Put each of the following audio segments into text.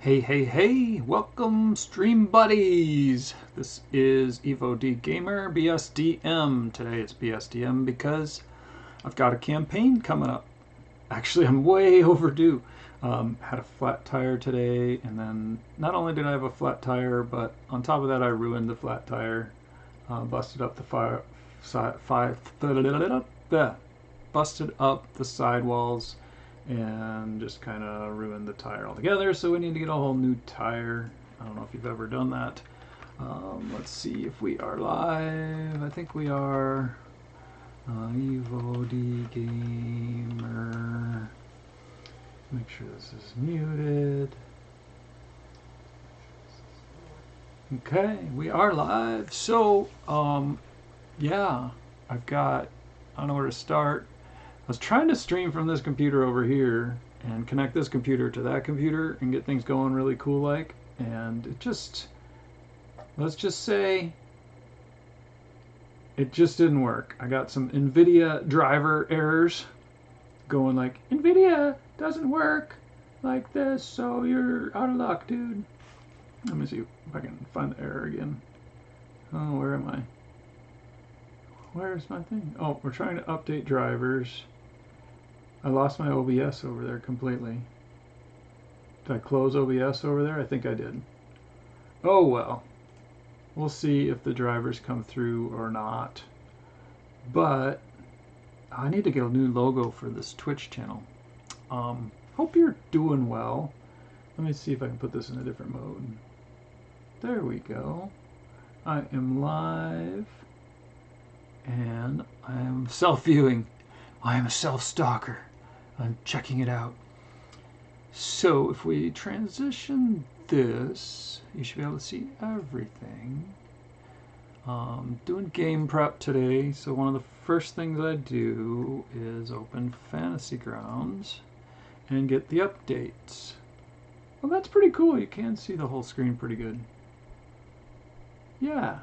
Hey, hey, hey! Welcome, stream buddies! This is Evo D Gamer BSDM. Today it's BSDM because I've got a campaign coming up. Actually, I'm way overdue. Had a flat tire today, and then not only did I have a flat tire, but on top of that, I ruined the flat tire. Busted up the busted up the sidewalls and just kind of ruined the tire altogether. So we need to get a whole new tire. I don't know if you've ever done that. Let's see if we are live. I think we are. Evo D Gamer. Make sure this is muted. Okay, we are live. So, yeah, I don't know where to start. I was trying to stream from this computer over here and connect this computer to that computer and get things going really cool like, and let's just say it just didn't work. I got some NVIDIA driver errors going like, NVIDIA doesn't work like this, so you're out of luck, dude. Let me see if I can find the error again. Oh, where am I? Where's my thing? Oh, we're trying to update drivers. I lost my OBS over there completely. Did I close OBS over there? I think I did. Oh well. We'll see if the drivers come through or not. But I need to get a new logo for this Twitch channel. Hope you're doing well. Let me see if I can put this in a different mode. There we go. I am live. And I am self-viewing. I am a self-stalker. I'm checking it out. So if we transition this, you should be able to see everything. Doing game prep today, so one of the first things I do is open Fantasy Grounds and get the updates. Well, that's pretty cool. You can see the whole screen pretty good. Yeah.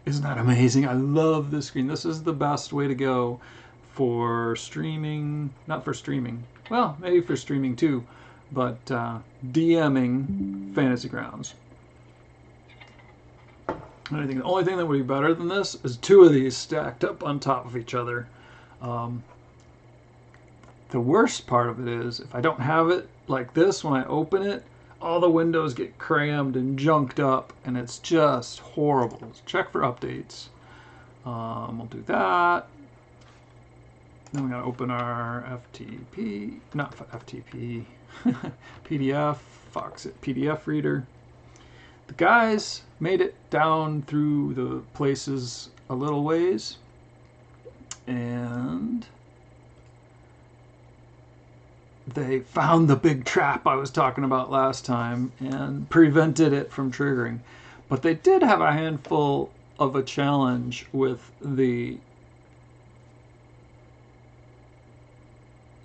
Isn't that amazing? I love this screen. This is the best way to go for streaming, not for streaming, well, maybe for streaming too, but DMing Fantasy Grounds. And I think the only thing that would be better than this is two of these stacked up on top of each other. The worst part of it is if I don't have it like this when I open it, all the windows get crammed and junked up, and it's just horrible. Let's check for updates. We'll do that. Then we gotta open our FTP, not FTP, PDF, Foxit PDF reader. The guys made it down through the places a little ways, and they found the big trap I was talking about last time and prevented it from triggering. But they did have a handful of a challenge with the,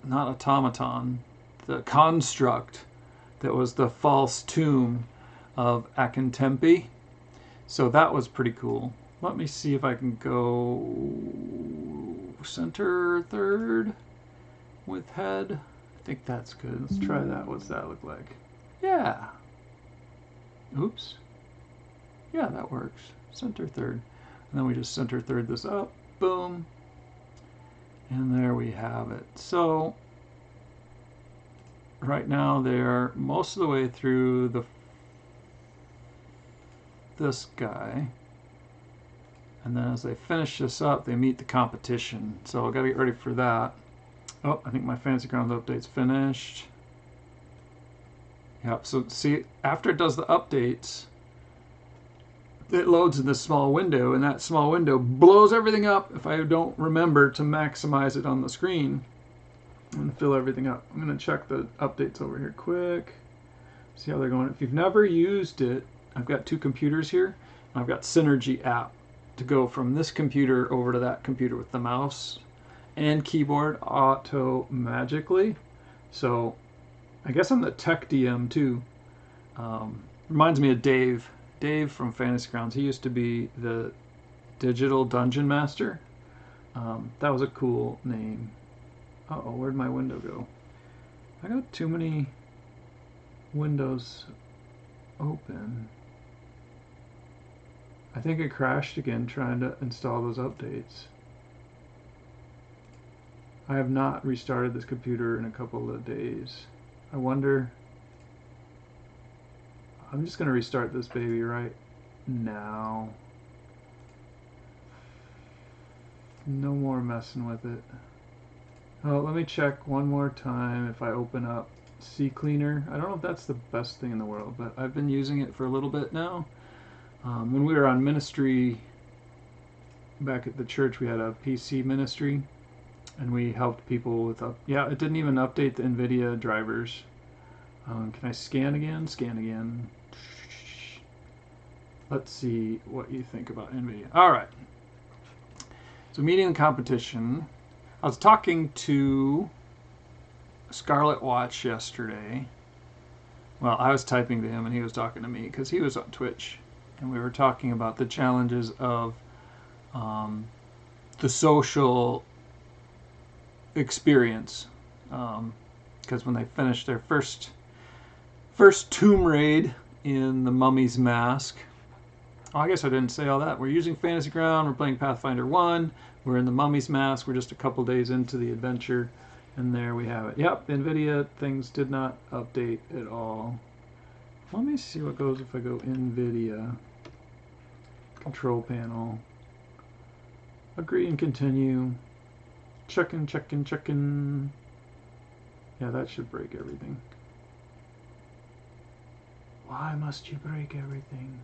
not automaton, the construct that was the false tomb of Akintempi. So that was pretty cool. Let me see if I can go center third with head. I think that's good. Let's try that. What's that look like? Yeah. Oops. Yeah, that works. Center third. And then we just center third this up. Boom. And there we have it. So right now they're most of the way through this guy. And then as they finish this up, they meet the competition. So I've got to get ready for that. Oh, I think my Fantasy Grounds update's finished. Yep, so see, after it does the updates, it loads in this small window, and that small window blows everything up if I don't remember to maximize it on the screen and fill everything up. I'm going to check the updates over here quick, see how they're going. If you've never used it, I've got two computers here. I've got Synergy app to go from this computer over to that computer with the mouse and keyboard auto magically. So I guess I'm the tech DM too. Reminds me of Dave. Dave from Fantasy Grounds. He used to be the digital dungeon master. That was a cool name. Uh-oh, where'd my window go? I got too many Windows open. I think it crashed again trying to install those updates. I have not restarted this computer in a couple of days. I wonder... I'm just going to restart this baby right now. No more messing with it. Oh, let me check one more time if I open up CCleaner. I don't know if that's the best thing in the world, but I've been using it for a little bit now. When we were on ministry back at the church, we had a PC ministry, and we helped people with yeah, it didn't even update the NVIDIA drivers. Can I scan again? Scan again. Let's see what you think about NVIDIA. All right. So meeting the competition. I was talking to Scarlet Watch yesterday. Well, I was typing to him and he was talking to me because he was on Twitch. And we were talking about the challenges of the social experience. Because when they finished their first tomb raid in the Mummy's Mask. Oh, I guess I didn't say all that. We're using Fantasy Ground. We're playing Pathfinder 1. We're in the Mummy's Mask. We're just a couple days into the adventure. And there we have it. Yep, NVIDIA things did not update at all. Let me see what goes if I go NVIDIA. Control panel. Agree and continue. Checking, checking, checking. Yeah, that should break everything. Why must you break everything?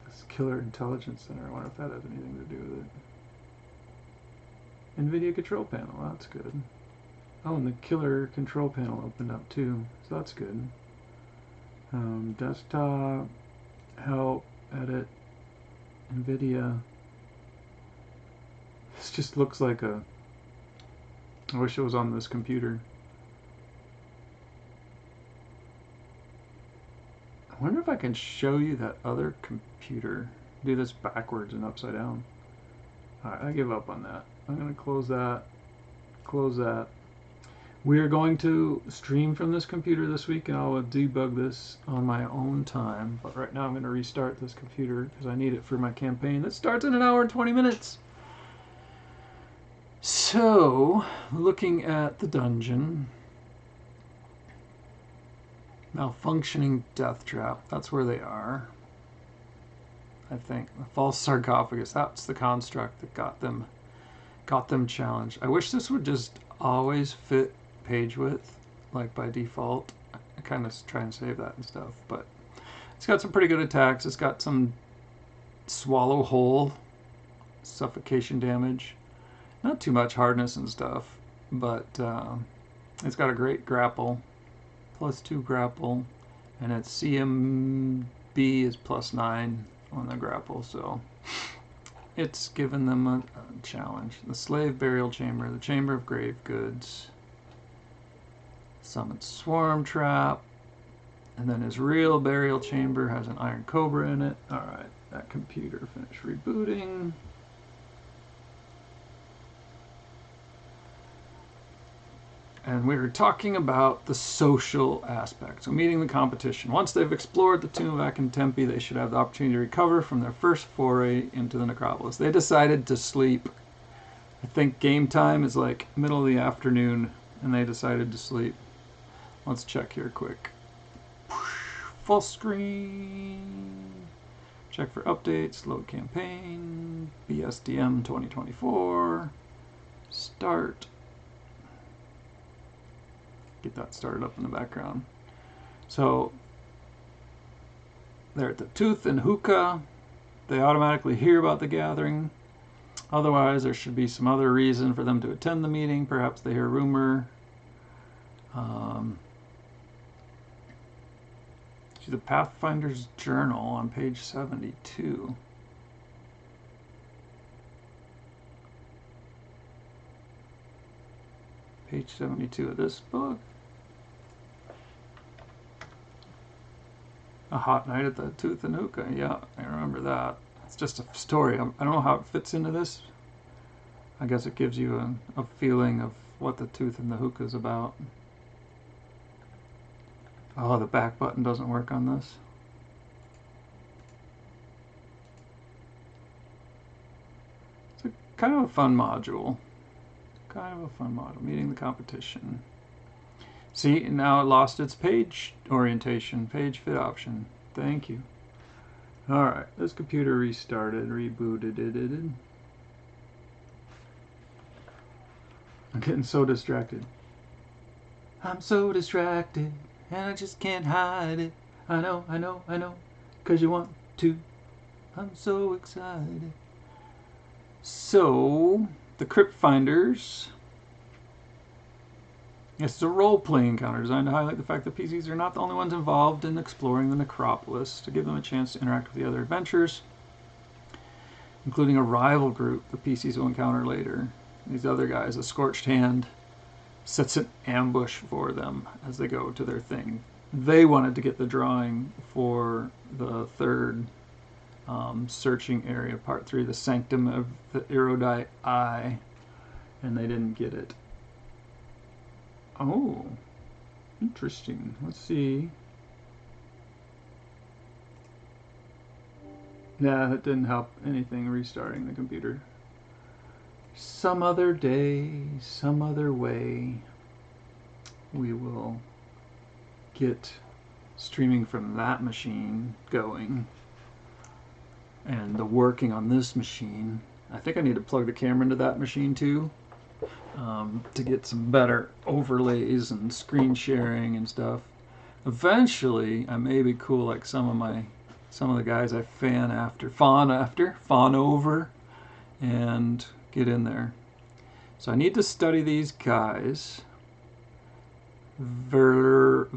This Killer Intelligence Center, I wonder if that has anything to do with it. NVIDIA control panel, that's good. Oh, and the Killer control panel opened up too, so that's good. Desktop, help, edit, NVIDIA. This just looks like a... I wish it was on this computer. I wonder if I can show you that other computer. Do this backwards and upside down. Alright, I give up on that. I'm going to close that. Close that. We are going to stream from this computer this week, and I will debug this on my own time. But right now I'm going to restart this computer because I need it for my campaign that starts in 1 hour and 20 minutes. So, looking at the dungeon. Malfunctioning death trap. That's where they are. I think. The false sarcophagus. That's the construct that got them challenged. I wish this would just always fit page width, like by default. I kind of try and save that and stuff, but it's got some pretty good attacks. It's got some swallow whole suffocation damage. Not too much hardness and stuff, but it's got a great grapple. +2 grapple, and its CMB is +9 on the grapple, so it's given them a challenge. The Slave Burial Chamber, the Chamber of Grave Goods, Summon Swarm Trap, and then his real Burial Chamber has an Iron Cobra in it. Alright, that computer finished rebooting. And we were talking about the social aspect. So meeting the competition. Once they've explored the tomb of Tempe, they should have the opportunity to recover from their first foray into the necropolis. They decided to sleep. I think game time is like middle of the afternoon, and they decided to sleep. Let's check here quick. Full screen. Check for updates. Load campaign. BSDM 2024. Start. Get that started up in the background. So they're at the Tooth and Hookah. They automatically hear about the gathering. Otherwise, there should be some other reason for them to attend the meeting. Perhaps they hear a rumor. See the Pathfinder's Journal on page 72. Page 72 of this book. A Hot Night at the Tooth and Hookah. Yeah, I remember that. It's just a story. I don't know how it fits into this. I guess it gives you a feeling of what the tooth and the hookah is about. Oh, the back button doesn't work on this. It's a kind of a fun module. Meeting the competition. See, now it lost its page orientation, page fit option. Thank you. Alright, this computer restarted, rebooted it. I'm getting so distracted. I'm so distracted, and I just can't hide it. I know, 'cause you want to. I'm so excited. So, the Crypt Finders. This is a role-playing encounter designed to highlight the fact that PCs are not the only ones involved in exploring the necropolis, to give them a chance to interact with the other adventurers, including a rival group the PCs will encounter later. These other guys, a Scorched Hand, sets an ambush for them as they go to their thing. They wanted to get the drawing for the third searching area, part 3, the Sanctum of the Erudite Eye, and they didn't get it. Oh, interesting. Let's see. Yeah, that didn't help anything restarting the computer. Some other day, some other way, we will get streaming from that machine going. And the working on this machine. I think I need to plug the camera into that machine too, to get some better overlays and screen sharing and stuff. Eventually, I may be cool like some of the guys I fawn over, and get in there. So I need to study these guys. Valriana,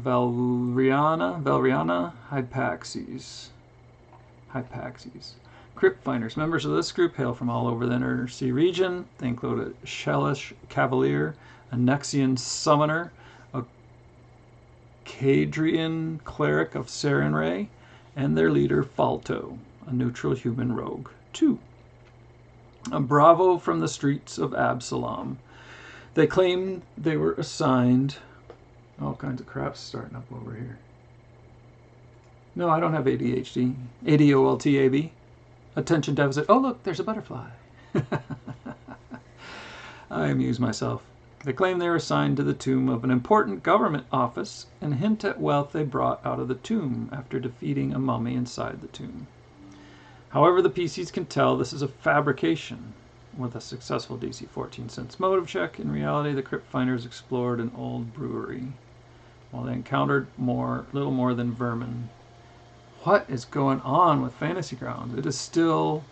Hypaxes. Crypt Finders. Members of this group hail from all over the Inner Sea region. They include a Shelish Cavalier, a Nexian Summoner, a Cadrian Cleric of Sarenrae, and their leader Falto, a neutral human rogue. 2. A Bravo from the streets of Absalom. They claim they were assigned... All kinds of crap's starting up over here. No, I don't have ADHD. ADOLTAB. Attention deficit. Oh, look, there's a butterfly. I amuse myself. They claim they were assigned to the tomb of an important government office and hint at wealth they brought out of the tomb after defeating a mummy inside the tomb. However, the PCs can tell this is a fabrication. With a successful DC 14 sense motive check, in reality, the Crypt Finders explored an old brewery, while they encountered little more than vermin. What is going on with Fantasy Grounds? It is still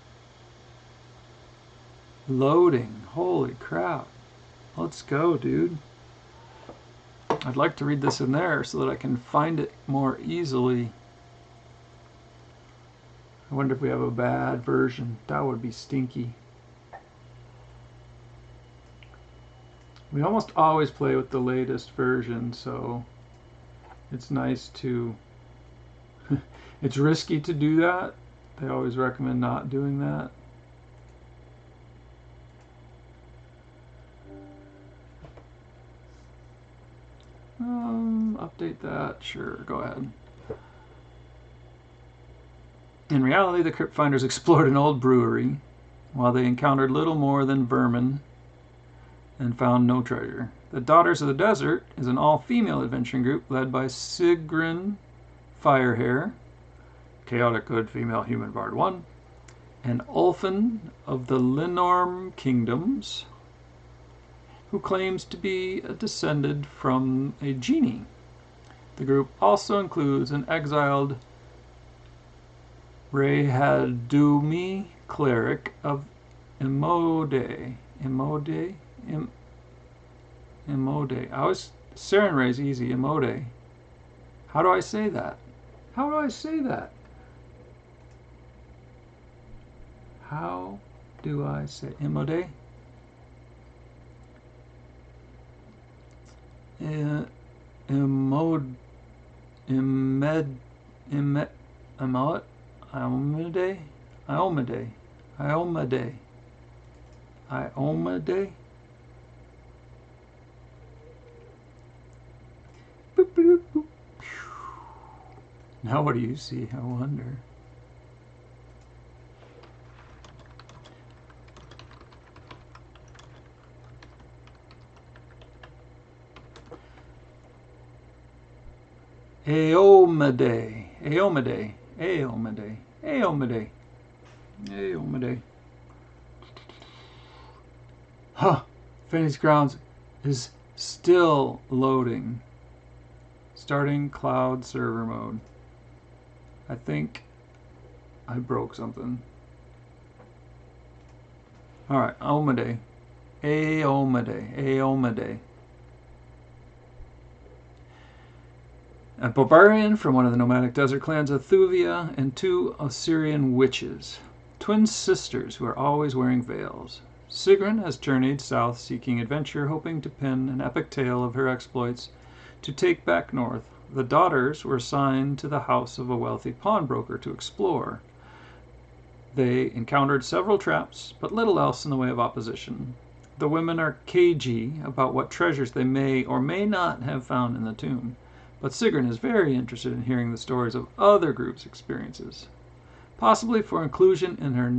loading. Holy crap. Let's go, dude. I'd like to read this in there so that I can find it more easily. I wonder if we have a bad version. That would be stinky. We almost always play with the latest version, so it's nice to... It's risky to do that. They always recommend not doing that. Update that. Sure, go ahead. In reality, the Crypt Finders explored an old brewery, while they encountered little more than vermin and found no treasure. The Daughters of the Desert is an all-female adventuring group led by Sigrun Firehair, Chaotic Good Female Human Bard 1, and Ulfin of the Linorm Kingdoms, who claims to be descended from a genie. The group also includes an exiled Rehadumi cleric of Imode. Imode? Sarenrae's easy. Imode. How do I say that? How do I say that? How do I say Imode? Iomade. Now what do you see? I wonder. Aeomede, Aeomede, Aeomede, Aeomede, Aeomede. Huh. Phoenix Grounds is still loading. Starting cloud server mode. I think I broke something. Alright, Aeomede. Aeomede, Aeomede. A barbarian from one of the nomadic desert clans of Thuvia and 2 Osirian witches. Twin sisters who are always wearing veils. Sigrun has journeyed south seeking adventure, hoping to pen an epic tale of her exploits to take back north. The daughters were assigned to the house of a wealthy pawnbroker to explore. They encountered several traps, but little else in the way of opposition. The women are cagey about what treasures they may or may not have found in the tomb, but Sigrun is very interested in hearing the stories of other groups' experiences, possibly for inclusion in her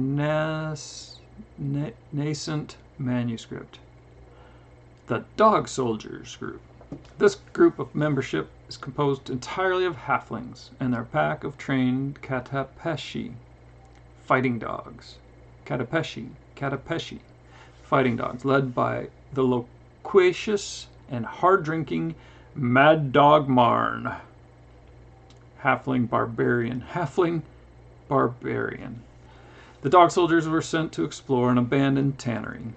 nascent manuscript. The Dog Soldiers Group. This group of membership is composed entirely of halflings and their pack of trained Katapeshi fighting dogs. Katapeshi fighting dogs, led by the loquacious and hard-drinking Mad Dog Marn. Halfling barbarian. The dog soldiers were sent to explore an abandoned tannery,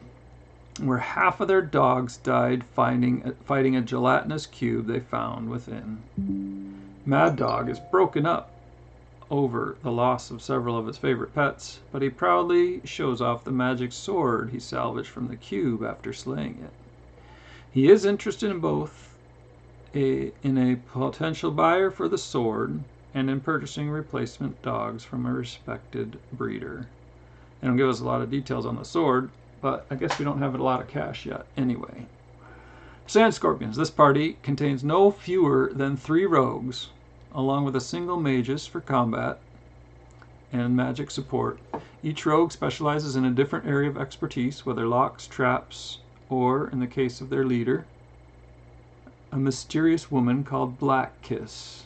where half of their dogs died fighting a gelatinous cube they found within. Mad Dog is broken up over the loss of several of his favorite pets, but he proudly shows off the magic sword he salvaged from the cube after slaying it. He is interested in both in a potential buyer for the sword and in purchasing replacement dogs from a respected breeder. They don't give us a lot of details on the sword, but I guess we don't have a lot of cash yet anyway. Sand Scorpions. This party contains no fewer than 3 rogues, along with a single magus for combat and magic support. Each rogue specializes in a different area of expertise, whether locks, traps, or, in the case of their leader, a mysterious woman called Black Kiss.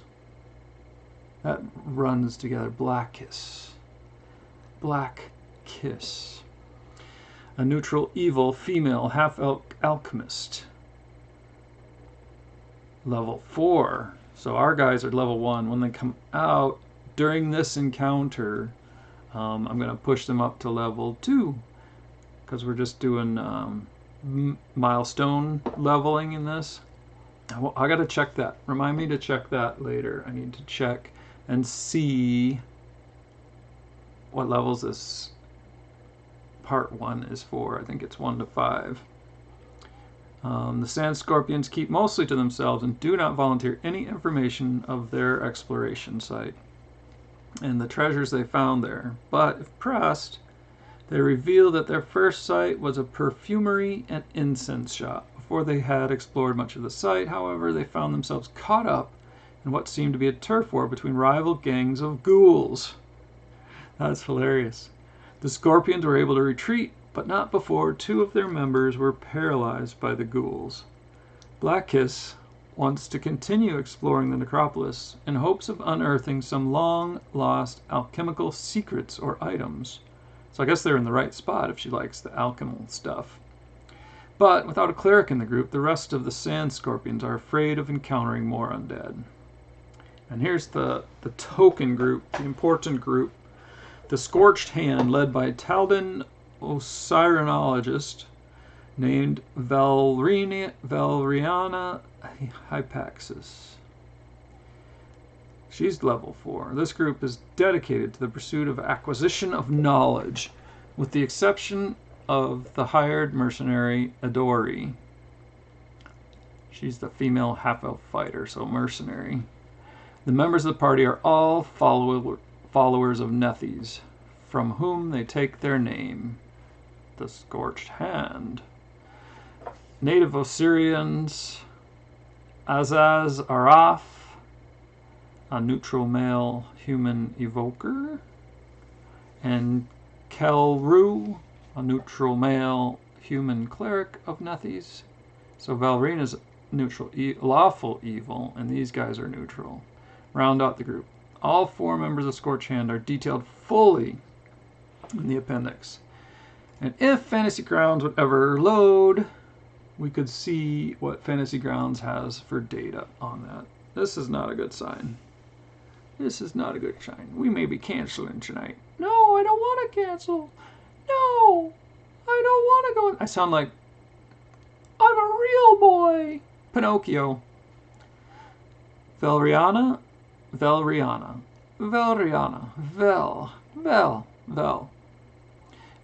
That runs together. Black Kiss. Black Kiss. A neutral evil female half-elk alchemist. Level 4. So our guys are level 1. When they come out during this encounter, I'm going to push them up to level 2. Because we're just doing milestone leveling in this. I got to check that. Remind me to check that later. I need to check and see what levels this part 1 is for. I think it's 1 to 5. The Sand Scorpions keep mostly to themselves and do not volunteer any information of their exploration site and the treasures they found there. But if pressed, they reveal that their first site was a perfumery and incense shop. Before they had explored much of the site, however, they found themselves caught up in what seemed to be a turf war between rival gangs of ghouls. That's hilarious. The Scorpions were able to retreat, but not before 2 of their members were paralyzed by the ghouls. Black Kiss wants to continue exploring the necropolis in hopes of unearthing some long-lost alchemical secrets or items. So I guess they're in the right spot if she likes the alchemical stuff. But without a cleric in the group, the rest of the Sand Scorpions are afraid of encountering more undead. And here's the token group, the important group. The Scorched Hand, led by Taldan Osirinologist, named Valriana Hypaxis. She's level 4. This group is dedicated to the pursuit of acquisition of knowledge, with the exception of the hired mercenary Adori. She's the female half-elf fighter, so mercenary. The members of the party are all followers of Nethes, from whom they take their name, the Scorched Hand. Native Osirians, Azaz Araf, a neutral male human evoker, and Kelru, a neutral male human cleric of Nethys. So Valrina's neutral, lawful evil, and these guys are neutral. Round out the group. All 4 members of Scorch Hand are detailed fully in the appendix. And if Fantasy Grounds would ever load, we could see what Fantasy Grounds has for data on that. This is not a good sign. This is not a good sign. We may be canceling tonight. No, I don't want to cancel. No, I don't want to go. I sound like I'm a real boy. Pinocchio. Velriana.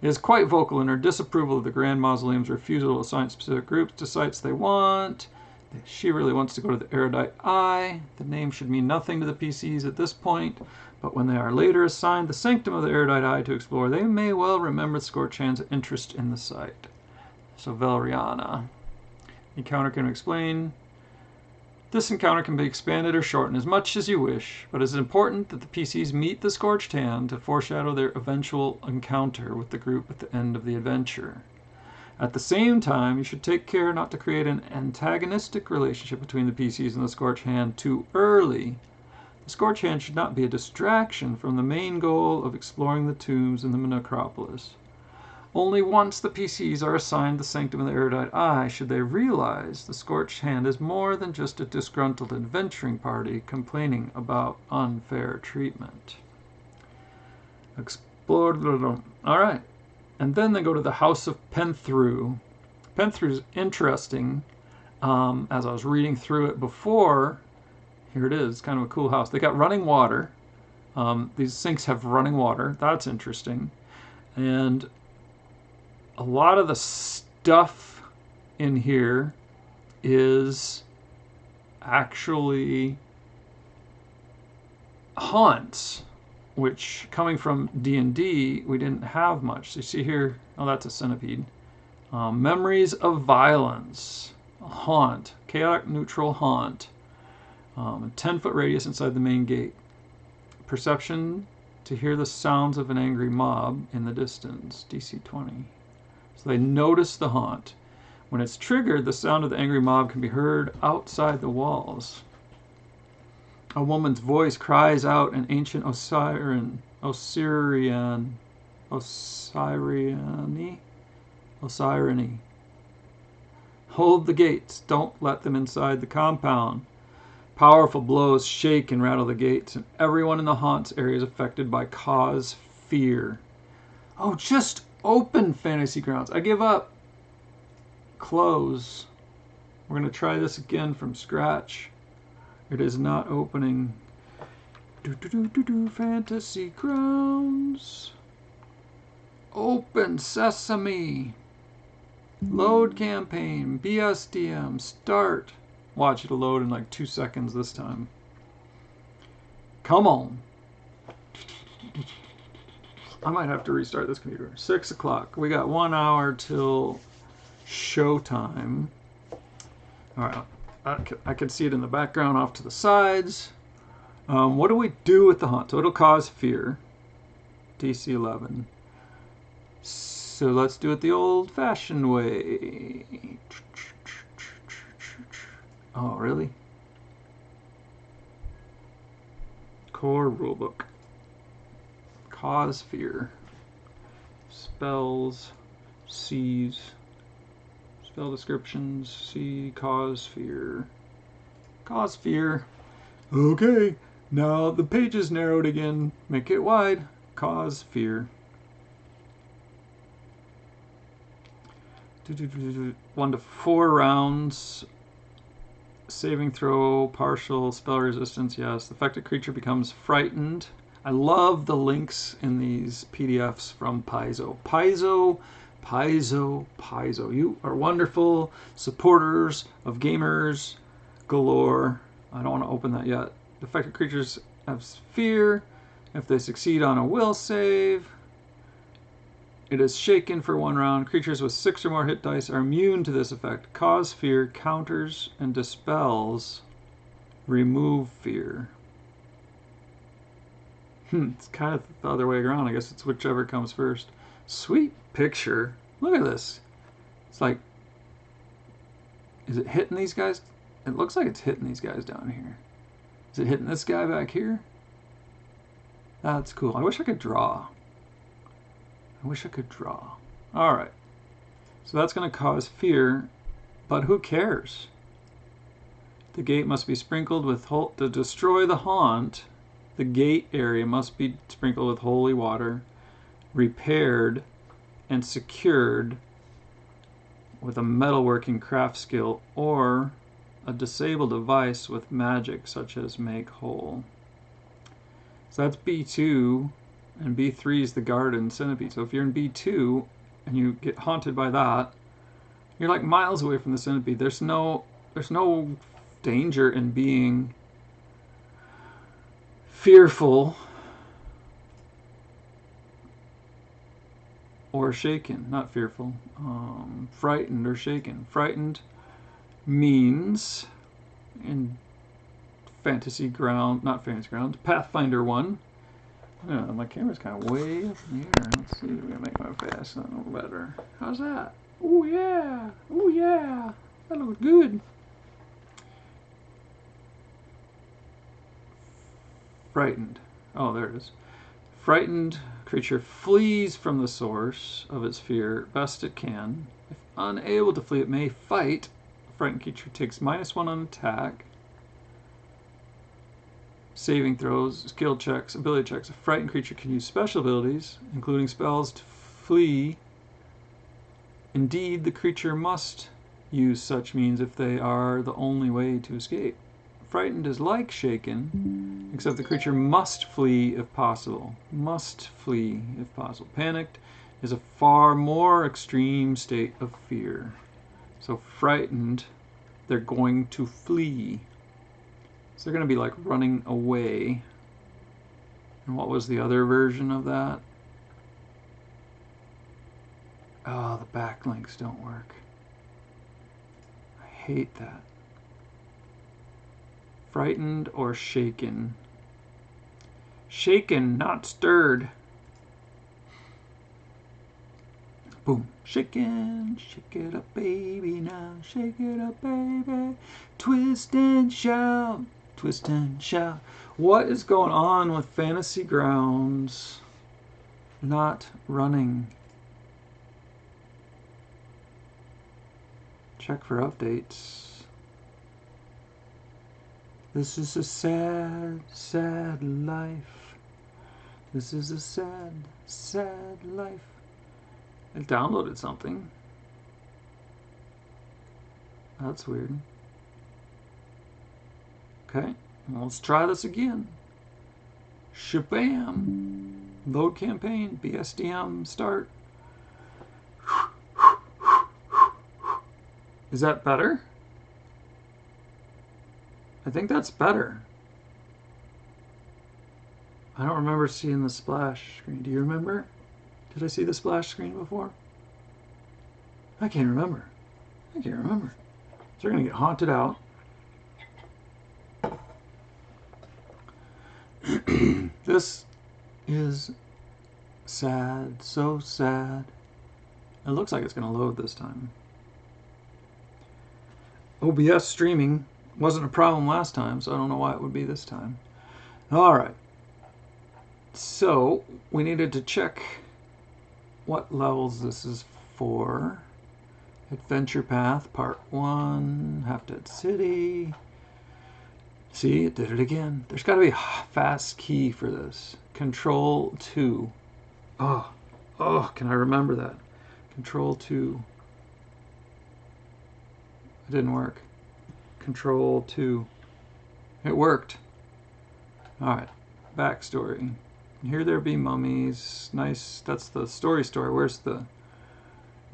Is quite vocal in her disapproval of the Grand Mausoleum's refusal to assign specific groups to sites they want. She really wants to go to the Erudite Eye. The name should mean nothing to the PCs at this point, but when they are later assigned the Sanctum of the Erudite Eye to explore, they may well remember Scorchand's interest in the site. So Velriana. Encounter can explain. This encounter can be expanded or shortened as much as you wish, but it is important that the PCs meet the Scorched Hand to foreshadow their eventual encounter with the group at the end of the adventure. At the same time, you should take care not to create an antagonistic relationship between the PCs and the Scorched Hand too early. The Scorched Hand should not be a distraction from the main goal of exploring the tombs in the necropolis. Only once the PCs are assigned the Sanctum of the Erudite Eye should they realize the Scorched Hand is more than just a disgruntled adventuring party complaining about unfair treatment. Explore. All right. And then they go to the House of Penthru. Penthru is interesting. As I was reading through it before, here it is, kind of a cool house. They got running water. These sinks have running water. That's interesting. And a lot of the stuff in here is actually haunts, which coming from D&D, we didn't have much. So you see here, oh, that's a centipede. Memories of violence, a haunt, chaotic neutral haunt, a 10-foot radius inside the main gate. Perception to hear the sounds of an angry mob in the distance, DC 20. So they notice the haunt. When it's triggered, the sound of the angry mob can be heard outside the walls. A woman's voice cries out in ancient Osirian. Hold the gates. Don't let them inside the compound. Powerful blows shake and rattle the gates, and everyone in the haunt's area is affected by cause fear. Oh, just open Fantasy Grounds. I give up. Close. We're going to try this again from scratch. It is not opening. Fantasy Grounds. Open Sesame. Load campaign. BSDM. Start. Watch, it'll load in like 2 seconds this time. Come on. I might have to restart this computer. 6 o'clock. We got 1 hour till showtime. All right. I can see it in the background off to the sides. What do we do with the haunt? So it'll cause fear. DC 11. So let's do it the old-fashioned way. Oh, really? Core rulebook. Cause fear. Spells. C's. Spell descriptions. C. Cause fear. Cause fear. Okay. Now the page is narrowed again. Make it wide. Cause fear. 1 to 4 rounds. Saving throw, partial spell resistance, yes. The affected creature becomes frightened. I love the links in these PDFs from Paizo. Paizo. You are wonderful supporters of gamers galore. I don't want to open that yet. The affected creatures have fear. If they succeed on a will save, it is shaken for 1 round. Creatures with 6 or more hit dice are immune to this effect. Cause fear, counters, and dispels. Remove fear. It's kind of the other way around. I guess it's whichever comes first. Sweet picture. Look at this. It's like, is it hitting these guys? It looks like it's hitting these guys down here. Is it hitting this guy back here? That's cool. I wish I could draw. I wish I could draw. All right. So that's going to cause fear, but who cares? The gate must be sprinkled with to destroy the haunt. The gate area must be sprinkled with holy water, repaired and secured with a metalworking craft skill or a disabled device with magic such as make whole. So that's B2, and B3 is the garden centipede. So if you're in B2 and you get haunted by that, you're like miles away from the centipede. There's no danger in being fearful or shaken. Not fearful, frightened or shaken. Frightened means in fantasy ground, not fantasy ground, Pathfinder 1. My camera's kind of way up in the air. Let's see, we're gonna make my fast a little better. How's that? Oh yeah, oh yeah, that looks good. Frightened. Oh, there it is. Frightened creature flees from the source of its fear best it can. If unable to flee, it may fight. A frightened creature takes -1 on attack, saving throws, skill checks, ability checks. A frightened creature can use special abilities, including spells, to flee. Indeed, the creature must use such means if they are the only way to escape. Frightened is like shaken, except the creature must flee if possible. Must flee if possible. Panicked is a far more extreme state of fear. So frightened, they're going to flee. So they're going to be like running away. And what was the other version of that? Oh, the backlinks don't work. I hate that. Frightened or shaken. Shaken, not stirred. Boom. Shaken, shake it up, baby, now. Shake it up, baby. Twist and shout. Twist and shout. What is going on with Fantasy Grounds not running? Check for updates. This is a sad, sad life. This is a sad, sad life. I downloaded something. That's weird. Okay, well, let's try this again. Shabam! Load campaign, BSDM, start. Is that better? I think that's better. I don't remember seeing the splash screen. Do you remember? Did I see the splash screen before? I can't remember. I can't remember. So we're going to get haunted out. This is sad. So sad. It looks like it's going to load this time. OBS streaming wasn't a problem last time, so I don't know why it would be this time. Alright. So, we needed to check what levels this is for. Adventure Path, Part 1, Half Dead City. See, it did it again. There's got to be a fast key for this. Control 2. Oh, can I remember that? Control 2. It didn't work. Control 2. It worked. Alright, backstory. Here there be mummies. Nice, that's the story. Where's the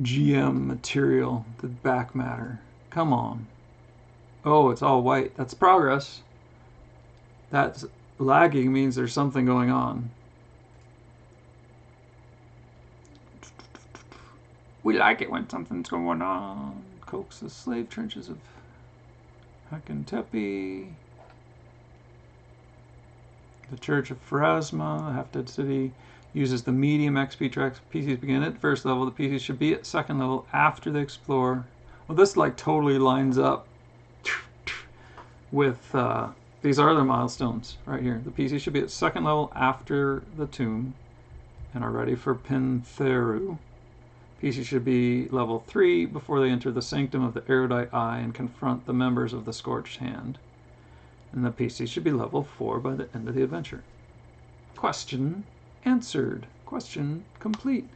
GM material, the back matter? Come on. Oh, it's all white. That's progress. That's lagging means there's something going on. We like it when something's going on. Coax the slave trenches of Hakentepe. The Church of Pharasma, the Half-Dead City, uses the medium XP tracks. PCs begin at first level. The PCs should be at second level after they explore. Well, this like totally lines up with these are the milestones right here. The PCs should be at second level after the tomb and are ready for Pintheru. PC should be level 3 before they enter the Sanctum of the Erudite Eye and confront the members of the Scorched Hand. And the PC should be level 4 by the end of the adventure. Question answered. Question complete.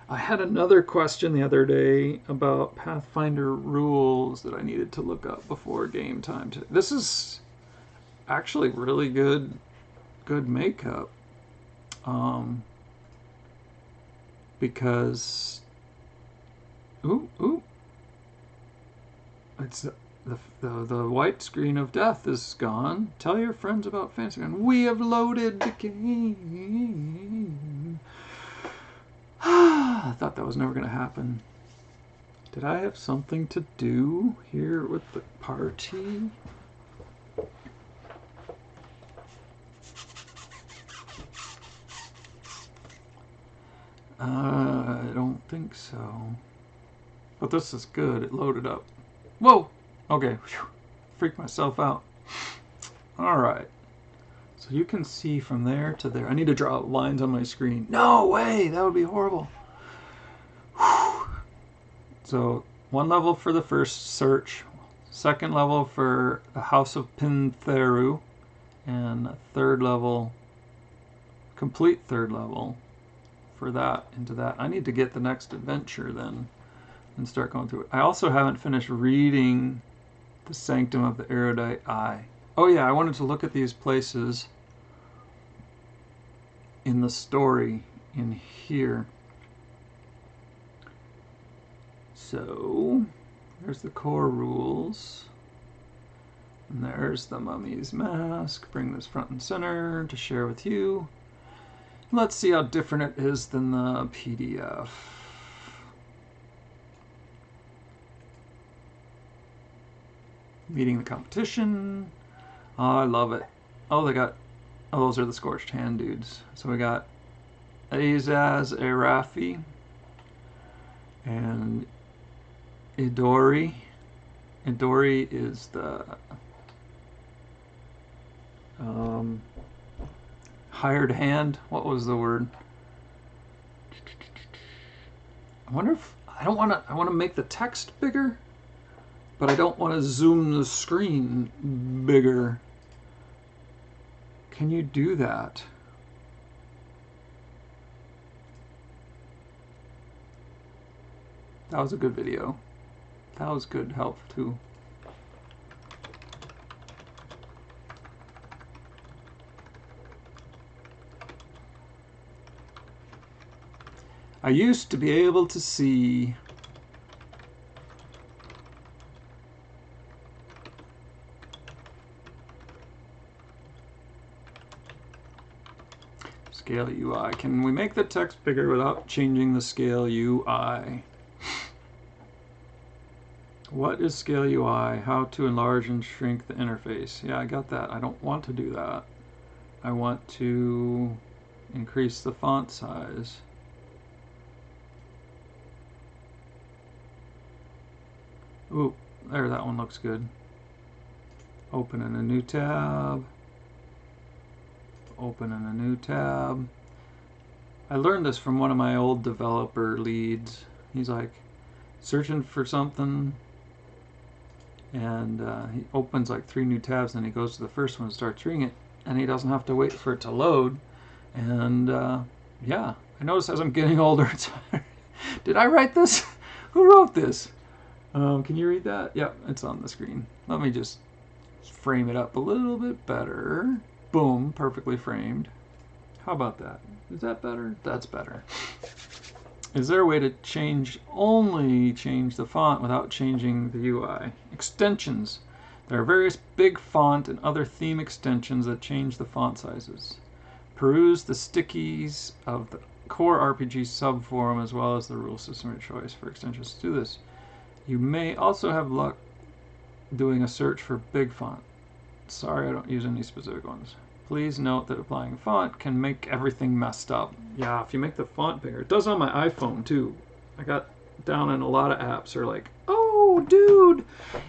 I had another question the other day about Pathfinder rules that I needed to look up before game time. This is actually really good makeup. Because it's the white screen of death is gone. Tell your friends about Fantasyland. We have loaded the game. I thought that was never going to happen. Did I have something to do here with the party? I don't think so. But this is good. It loaded up. Whoa! Okay. Freaked myself out. Alright. So you can see from there to there. I need to draw lines on my screen. No way! That would be horrible. So, 1 level for the first search. 2nd level for the House of Pintheru. And a 3rd level, complete 3rd level for that into that. I need to get the next adventure then and start going through it. I also haven't finished reading the Sanctum of the Erudite Eye. Oh yeah, I wanted to look at these places in the story in here. So, there's the core rules. And there's the mummy's mask. Bring this front and center to share with you. Let's see how different it is than the PDF. Meeting the competition. Oh, I love it. Oh, those are the Scorched Hand dudes. So we got Azaz Arafi and Idori. Idori is the hired hand. What was the word? I wonder if I want to make the text bigger, but I don't want to zoom the screen bigger. Can you do that? That was a good video. That was good help too. I used to be able to see scale UI. Can we make the text bigger without changing the scale UI? What is scale UI? How to enlarge and shrink the interface. Yeah, I got that. I don't want to do that. I want to increase the font size. Ooh, there, that one looks good. Open in a new tab. Open in a new tab. I learned this from one of my old developer leads. He's like searching for something, and he opens like 3 new tabs, and he goes to the first one and starts reading it, and he doesn't have to wait for it to load. And yeah, I notice as I'm getting older, it's did I write this? Who wrote this? Can you read that? Yep, it's on the screen. Let me just frame it up a little bit better. Boom, perfectly framed. How about that? Is that better? That's better. Is there a way to only change the font without changing the UI? Extensions. There are various big font and other theme extensions that change the font sizes. Peruse the stickies of the core RPG subforum as well as the rule system of choice for extensions to do this. You may also have luck doing a search for big font. Sorry, I don't use any specific ones. Please note that applying font can make everything messed up. Yeah, if you make the font bigger. It does on my iPhone too. I got down in a lot of apps are like, oh dude,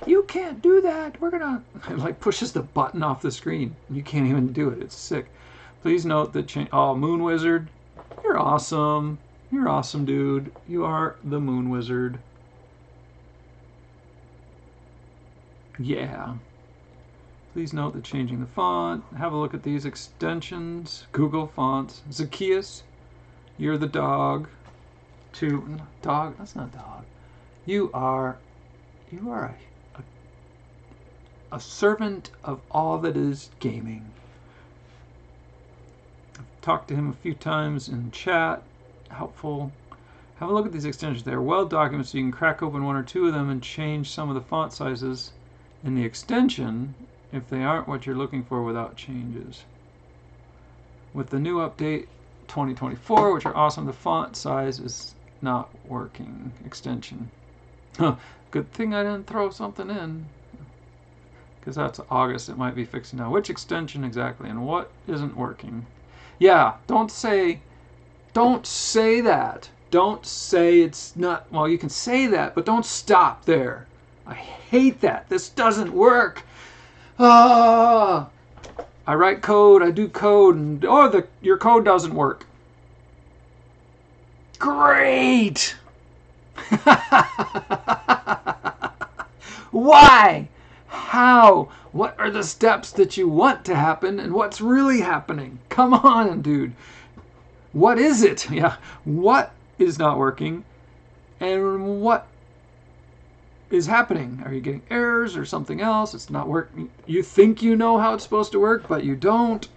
you can't do that. We're gonna, it like pushes the button off the screen. You can't even do it. It's sick. Please note that oh, Moon Wizard, you're awesome. You're awesome, dude. You are the Moon Wizard. Yeah. Please note that changing the font. Have a look at these extensions. Google Fonts. Zacchaeus, you're the dog. Dog? That's not dog. You are a servant of all that is gaming. I've talked to him a few times in chat. Helpful. Have a look at these extensions. They're well documented, so you can crack open one or two of them and change some of the font sizes in the extension if they aren't what you're looking for without changes. With the new update 2024, which are awesome, the font size is not working. Extension. Good thing I didn't throw something in, because that's August. It might be fixing now. Which extension exactly and what isn't working? Yeah, don't say that. Don't say it's not. Well, you can say that, but don't stop there. I hate that. This doesn't work. I write code, I do code, and your code doesn't work. Great! Why? How? What are the steps that you want to happen, and what's really happening? Come on, dude. What is it? Yeah, what is not working, and what is happening? Are you getting errors or something else? It's not working. You think you know how it's supposed to work, but you don't.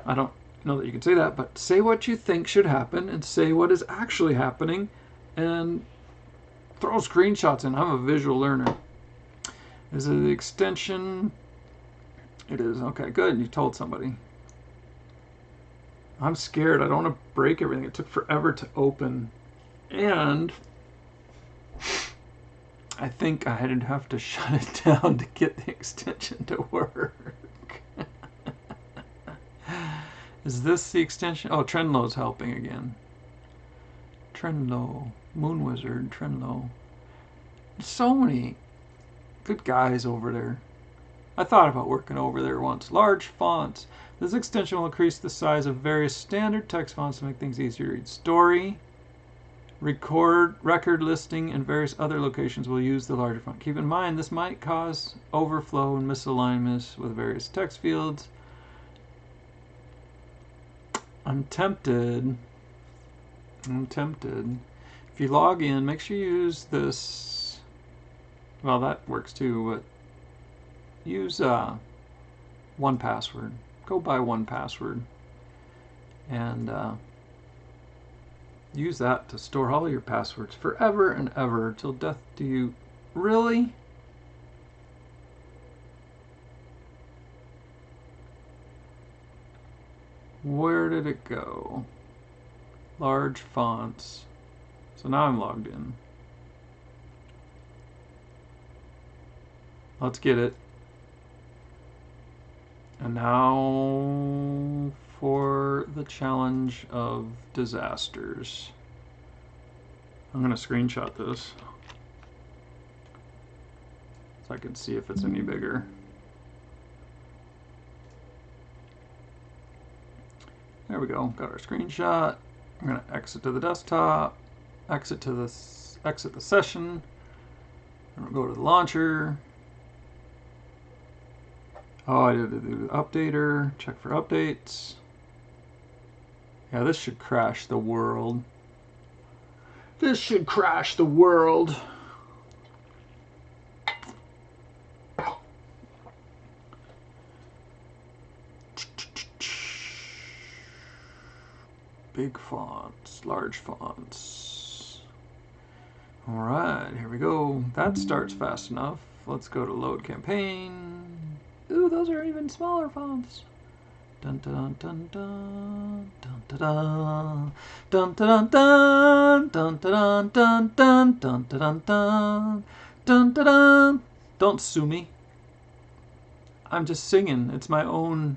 I don't know that you can say that, but say what you think should happen and say what is actually happening and throw screenshots in. I'm a visual learner. Is it the extension? It is. Okay, good. You told somebody. I'm scared. I don't want to break everything. It took forever to open. And I think I'd have to shut it down to get the extension to work. Is this the extension? Oh, Trendlow's helping again. Trendlow. Moon Wizard. Trendlow. So many good guys over there. I thought about working over there once. Large fonts. This extension will increase the size of various standard text fonts to make things easier to read. Story, record listing, and various other locations will use the larger font. Keep in mind, this might cause overflow and misalignments with various text fields. I'm tempted. If you log in, make sure you use this. Well, that works too, but use 1Password. Go buy 1Password and use that to store all your passwords forever and ever till death do you. Really? Where did it go? Large fonts. So now I'm logged in. Let's get it. And now for the challenge of disasters. I'm going to screenshot this so I can see if it's any bigger. There we go. Got our screenshot. I'm going to exit to the desktop, exit the session. I'm going to go to the launcher. Oh, I did the updater. Check for updates. Yeah, this should crash the world. This should crash the world. Big fonts, large fonts. All right, here we go. That starts fast enough. Let's go to load campaign. Ooh, those are even smaller fonts. Dun dun dun dun dun dun dun dun dun dun dun dun dun dun dun dun dun dun. Don't sue me. I'm just singing. It's my own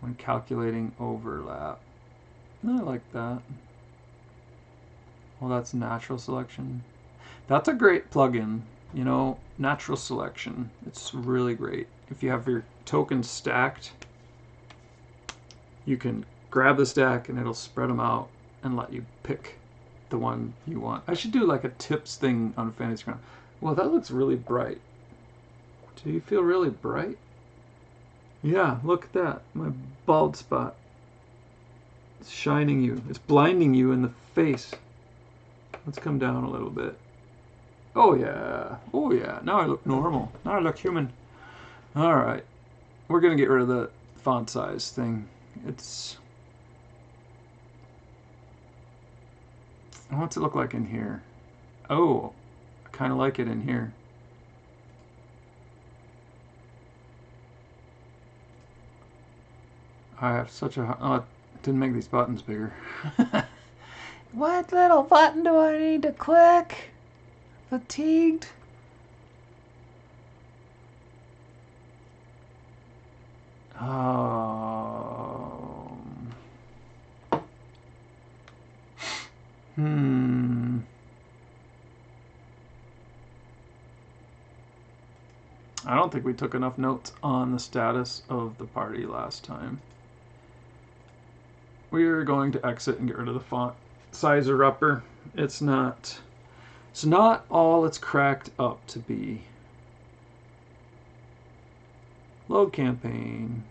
when calculating overlap. I like that. Well, that's natural selection. That's a great plugin. You know, natural selection. It's really great. If you have your tokens stacked, you can grab the stack and it'll spread them out and let you pick the one you want. I should do like a tips thing on Fantasy Ground. Well, that looks really bright. Do you feel really bright? Yeah, look at that. My bald spot. It's shining you. It's blinding you in the face. Let's come down a little bit. Oh yeah. Oh yeah. Now I look normal. Now I look human. Alright. We're going to get rid of the font size thing. What's it look like in here? Oh, I kind of like it in here. I have such a... Oh, it didn't make these buttons bigger. What little button do I need to click? Fatigued? I don't think we took enough notes on the status of the party last time. We're going to exit and get rid of the font sizer upper. It's not all it's cracked up to be. Load campaign.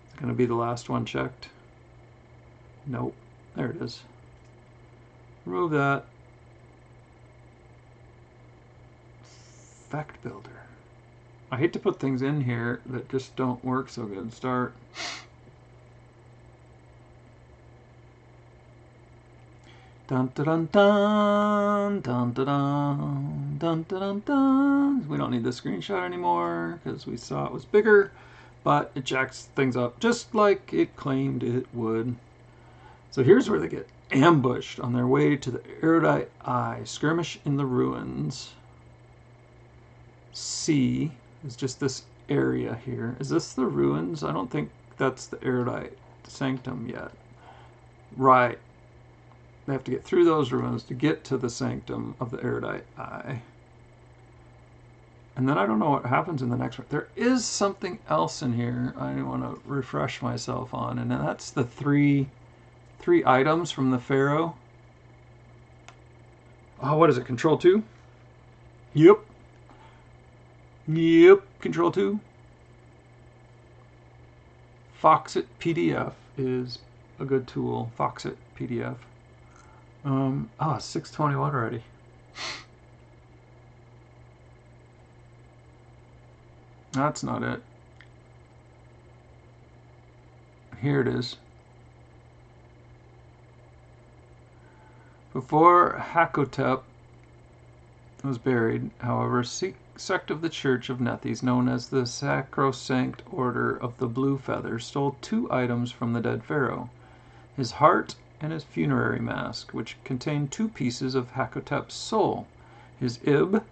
It's going to be the last one checked. Nope. There it is. Remove that. Fact builder. I hate to put things in here that just don't work so good. Start. Dun dun dun dun dun dun dun dun dun. We don't need the screenshot anymore because we saw it was bigger, but it jacks things up just like it claimed it would. So here's where they get ambushed on their way to the erudite eye. Skirmish in the ruins. C is just this area here. Is this the ruins? I don't think that's the erudite sanctum yet. Right. They have to get through those ruins to get to the sanctum of the erudite eye. And then I don't know what happens in the next one. There is something else in here I want to refresh myself on, and that's the three items from the Pharaoh. Oh, what is it? Control 2? Yep. Yep. Control 2. Foxit PDF is a good tool. Foxit PDF. 6:21 already. That's not it. Here it is. Before Hakotep was buried, however, a sect of the Church of Nethys, known as the Sacrosanct Order of the Blue Feather, stole 2 items from the dead pharaoh: his heart and his funerary mask, which contained 2 pieces of Hakotep's soul: his Ib,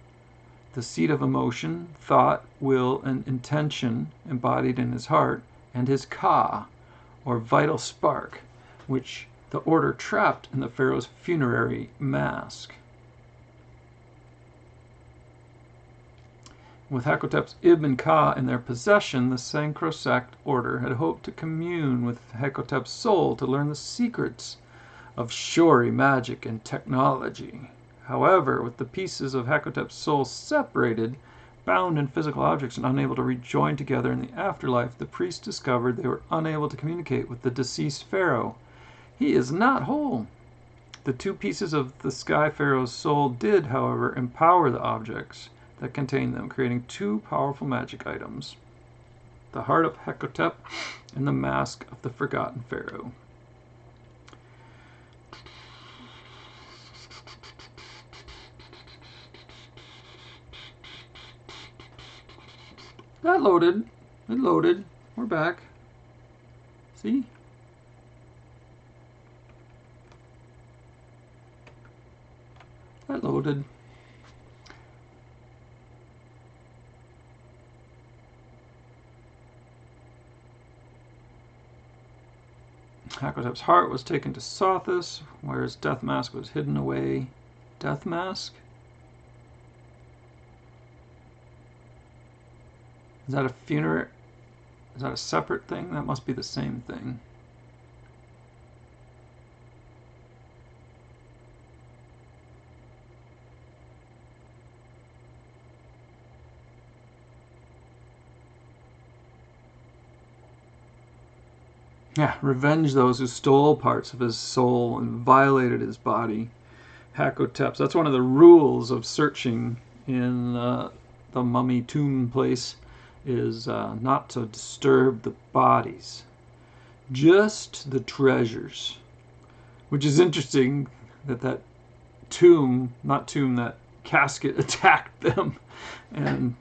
the seat of emotion, thought, will, and intention embodied in his heart, and his Ka, or vital spark, which the order trapped in the pharaoh's funerary mask. With Hakotep's Ib and Ka in their possession, the Sacrosanct Order had hoped to commune with Hakotep's soul to learn the secrets of Shori magic and technology. However, with the pieces of Hakotep's soul separated, bound in physical objects, and unable to rejoin together in the afterlife, the priests discovered they were unable to communicate with the deceased pharaoh. He is not whole. The 2 pieces of the Sky Pharaoh's soul did, however, empower the objects that contained them, creating 2 powerful magic items: the heart of Hakotep and the mask of the forgotten pharaoh. That loaded. It loaded. We're back. See? That loaded. Hakotep's heart was taken to Sothis, where his death mask was hidden away. Death mask? Is that a funerary? Is that a separate thing? That must be the same thing. Yeah, revenge those who stole parts of his soul and violated his body. Hakotep's. That's one of the rules of searching in the mummy tomb place, is not to disturb the bodies, just the treasures. Which is interesting that tomb, that casket attacked them and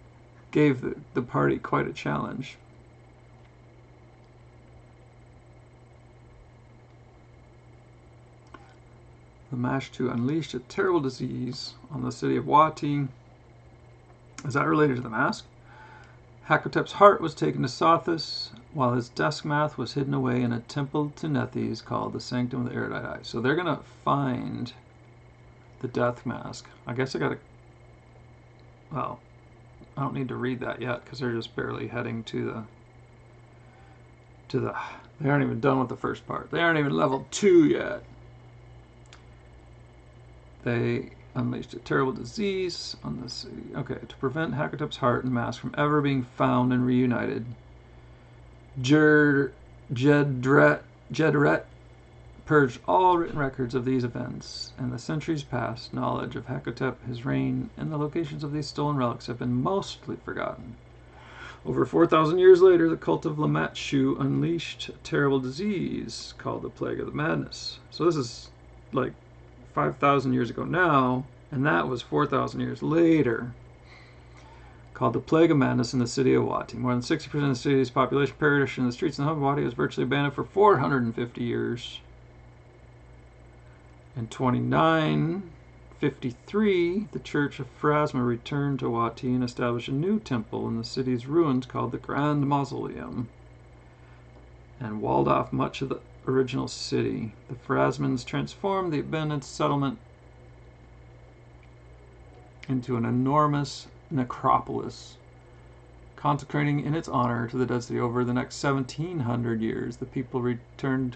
gave the party quite a challenge. The Mashtu unleashed a terrible disease on the city of Wati. Is that related to the mask? Hakotep's heart was taken to Sothis, while his death mask was hidden away in a temple to Nethys called the Sanctum of the Erudite Eye. So they're going to find the death mask. I guess I got to... Well, I don't need to read that yet because they're just barely heading to the... They aren't even done with the first part. They aren't even level 2 yet. They unleashed a terrible disease on the city. Okay, to prevent Hakotep's heart and mask from ever being found and reunited, Jedret purged all written records of these events, and the centuries past knowledge of Hakotep, his reign, and the locations of these stolen relics have been mostly forgotten. Over 4,000 years later, the cult of Lamat-Shu unleashed a terrible disease called the Plague of the Madness. So this is like 5,000 years ago now, and that was 4,000 years later, called the Plague of Madness in the city of Wati. More than 60% of the city's population perished in the streets, and the hub of Wati was virtually abandoned for 450 years. In 2953, the Church of Pharasma returned to Wati and established a new temple in the city's ruins called the Grand Mausoleum, and walled off much of the original city. The Pharasmans transformed the abandoned settlement into an enormous necropolis, consecrating in its honor to the dead city. Over the next 1,700 years, the people returned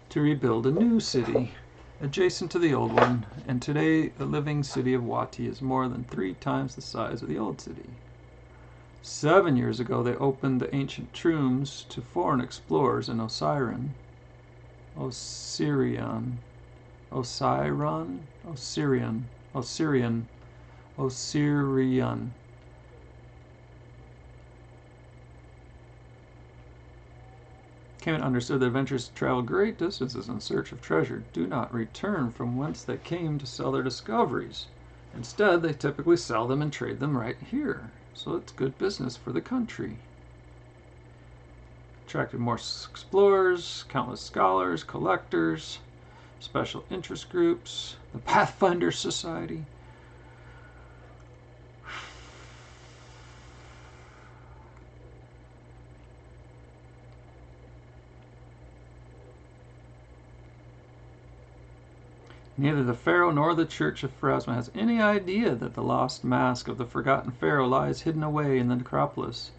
to rebuild a new city adjacent to the old one, and today the living city of Wati is more than 3 times the size of the old city. 7 years ago, they opened the ancient tombs to foreign explorers in Osirian, Came and understood that adventurers travel great distances in search of treasure do not return from whence they came to sell their discoveries. Instead, they typically sell them and trade them right here. So it's good business for the country. Attracted more explorers, countless scholars, collectors, special interest groups, the Pathfinder Society. Neither the Pharaoh nor the Church of Pharasma has any idea that the lost mask of the forgotten Pharaoh lies hidden away in the necropolis.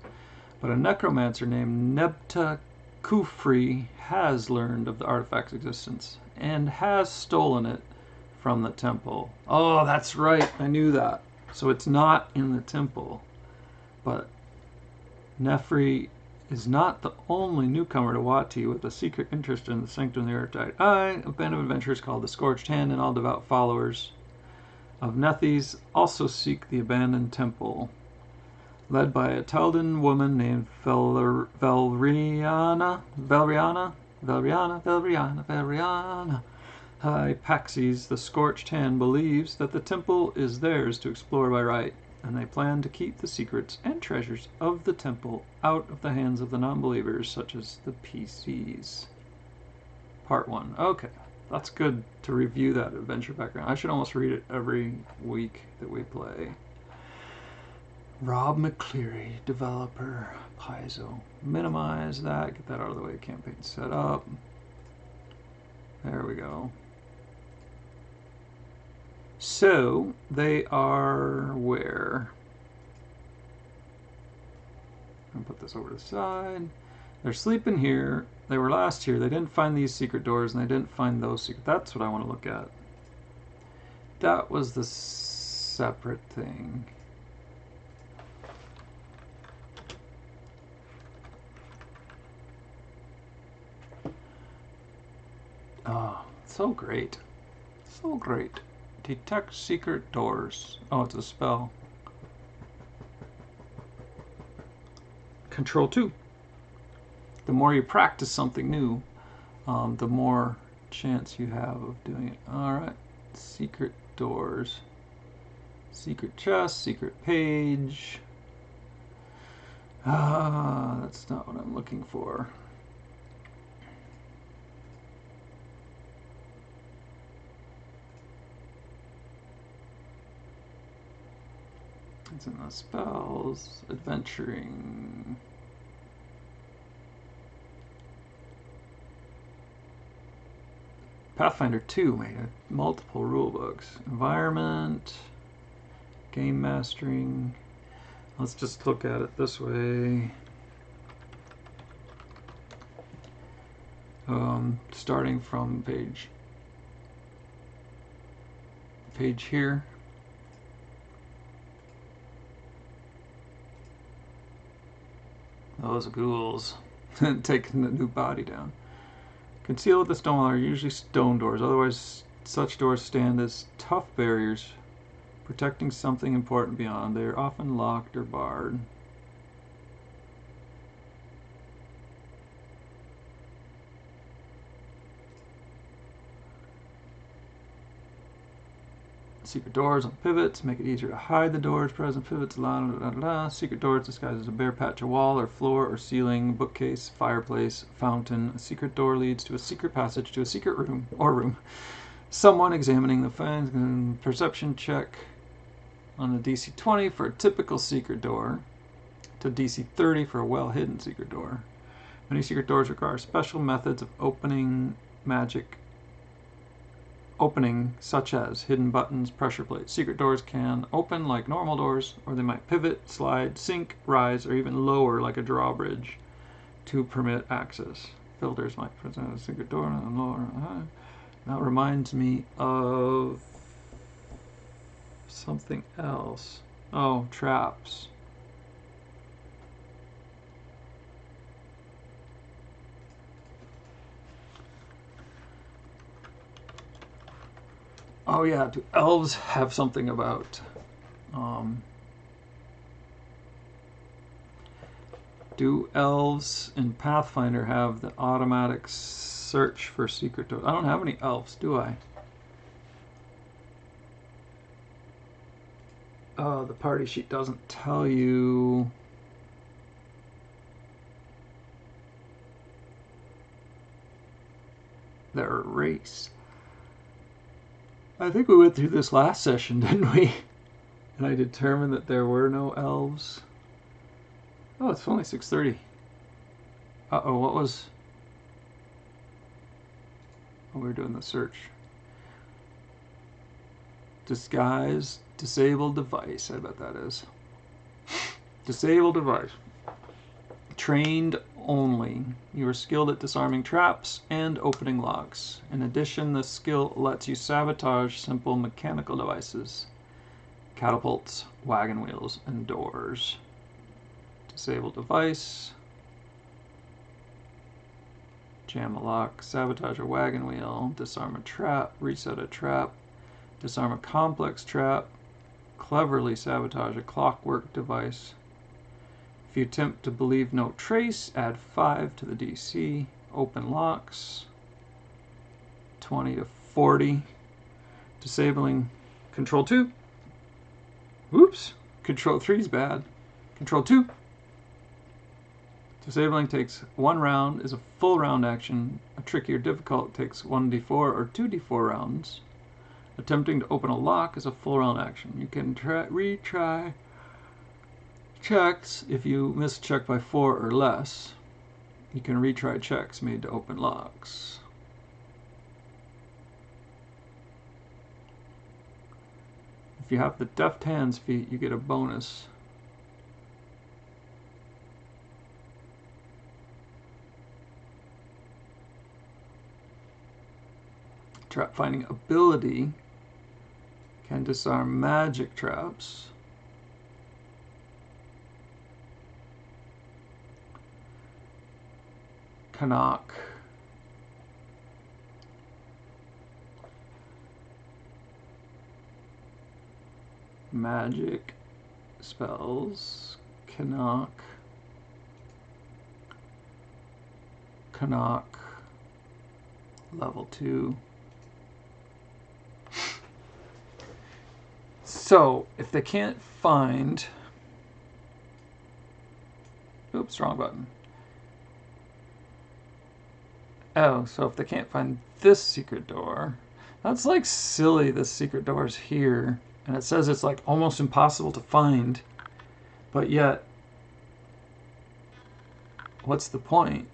But a necromancer named Nebta Kufri has learned of the artifact's existence and has stolen it from the temple. Oh, that's right. I knew that. So it's not in the temple. But Nefri is not the only newcomer to Wati with a secret interest in the Sanctum of the Erudite Eye. A band of adventurers called the Scorched Hand and all devout followers of Nethys also seek the abandoned temple, led by a Taldan woman named Valriana. Hypaxes, the Scorched Hand, believes that the temple is theirs to explore by right, and they plan to keep the secrets and treasures of the temple out of the hands of the non-believers, such as the PCs. Part 1. Okay, that's good to review that adventure background. I should almost read it every week that we play. Rob McCleary, developer, Paizo. Minimize that, get that out of the way, campaign set up. There we go. So they are where? I'm gonna put this over to the side. They're sleeping here. They were last here. They didn't find these secret doors, and they didn't find those secret. That's what I want to look at. That was the separate thing. Oh, so great. So great. Detect secret doors. Oh, it's a spell. Control 2. The more you practice something new, the more chance you have of doing it. Alright. Secret doors. Secret chest, secret page. That's not what I'm looking for. It's in the spells, adventuring. Pathfinder 2 made multiple rule books. Environment, game mastering. Let's just look at it this way. Starting from page here. Those ghouls taking the new body down. Concealed with the stone wall are usually stone doors. Otherwise, such doors stand as tough barriers, protecting something important beyond. They are often locked or barred. Secret doors on pivots make it easier to hide the doors. Present pivots. Secret doors disguised as a bare patch of wall or floor or ceiling, bookcase, fireplace, fountain. A secret door leads to a secret passage to a secret room. Someone examining the fans. Perception check on a DC 20 for a typical secret door to DC 30 for a well-hidden secret door. Many secret doors require special methods of opening such as hidden buttons, pressure plates. Secret doors can open like normal doors, or they might pivot, slide, sink, rise, or even lower like a drawbridge to permit access. Filters might present a secret door and lower. That reminds me of something else. Oh, traps. Oh yeah, do elves have something about do elves in Pathfinder have the automatic search for secret doors? I don't have any elves, do I? Oh, the party sheet doesn't tell you. Their race. I think we went through this last session, didn't we? And I determined that there were no elves. Oh, it's only 6:30. Uh-oh, what was... Oh, we were doing the search. Disguise, disabled device, I bet that is. Disabled device. Trained only. You are skilled at disarming traps and opening locks. In addition, this skill lets you sabotage simple mechanical devices. Catapults, wagon wheels, and doors. Disable device. Jam a lock, sabotage a wagon wheel, disarm a trap, reset a trap, disarm a complex trap, cleverly sabotage a clockwork device. If you attempt to believe no trace, add 5 to the DC. Open locks, 20 to 40. Disabling Control 2. Whoops. Control 3 is bad. Control 2. Disabling takes 1 round, is a full round action. A tricky or difficult takes 1d4 or 2d4 rounds. Attempting to open a lock is a full round action. You can retry checks if you miss a check by 4 or less. You can retry checks made to open locks. If you have the deft hands feat, you get a bonus. Trap finding ability can disarm magic traps. Canuck. Magic spells. Canuck. Canuck. Level 2. So, if they can't find... Oops, wrong button. Oh, so if they can't find this secret door... That's like silly, this secret door is here. And it says it's like almost impossible to find. But yet, what's the point?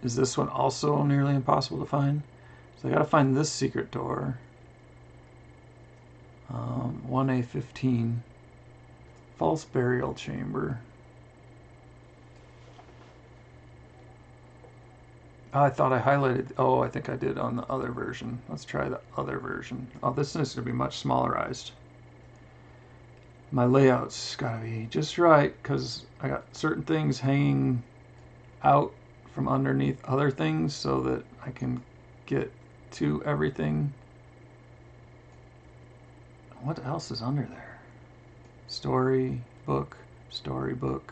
Is this one also nearly impossible to find? So I gotta find this secret door. 1A15. False burial chamber. Oh, I thought I highlighted. Oh, I think I did on the other version. Let's try the other version. Oh, this needs to be much smallerized. My layout's gotta be just right because I got certain things hanging out from underneath other things so that I can get to everything. What else is under there? Storybook, storybook.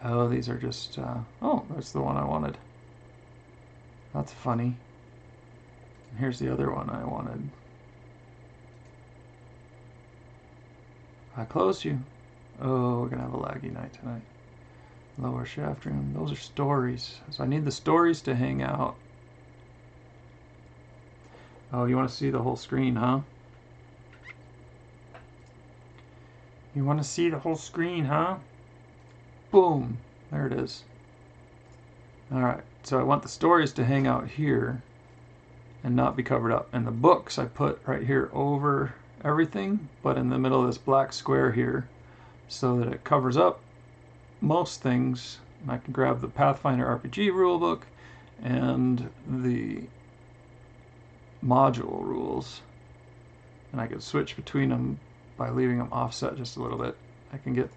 Oh, these are just, oh, that's the one I wanted. That's funny. And here's the other one I wanted. I closed you. Oh, we're gonna have a laggy night tonight. Lower shaft room. Those are stories. So I need the stories to hang out. Oh, you want to see the whole screen, huh? You want to see the whole screen, huh? Boom. There it is. Alright, so I want the stories to hang out here and not be covered up. And the books I put right here over everything, but in the middle of this black square here so that it covers up most things. And I can grab the Pathfinder RPG rulebook and the module rules. And I could switch between them by leaving them offset just a little bit. I can get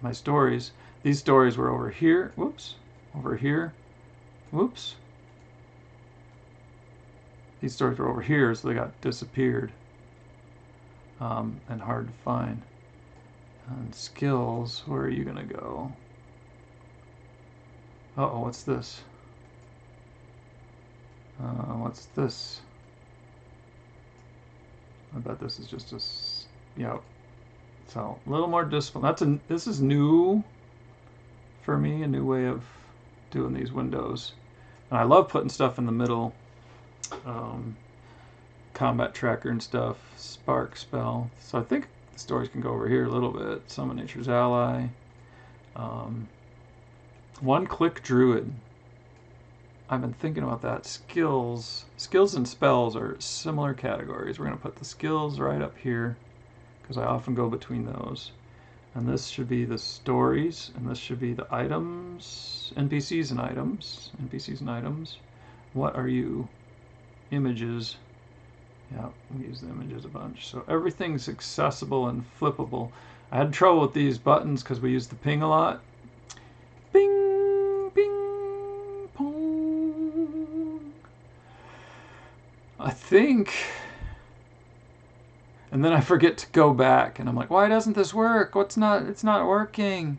my stories. These stories were over here. Whoops. Over here. Whoops. These stories were over here, so they got disappeared. And hard to find. And skills, where are you going to go? Uh-oh, what's this? What's this? I bet this is just a... Yep. So, a little more discipline. This is new for me, a new way of doing these windows. And I love putting stuff in the middle. Combat tracker and stuff. Spark spell. So I think the stories can go over here a little bit. Summon Nature's Ally. One-click druid. I've been thinking about that. Skills and spells are similar categories. We're going to put the skills right up here because I often go between those. And this should be the stories, and this should be the items, NPCs and items. NPCs and items. What are you? Images. Yeah, we use the images a bunch. So everything's accessible and flippable. I had trouble with these buttons because we use the ping a lot. Bing, bing, pong. I think. And then I forget to go back, and I'm like, why doesn't this work? It's not working.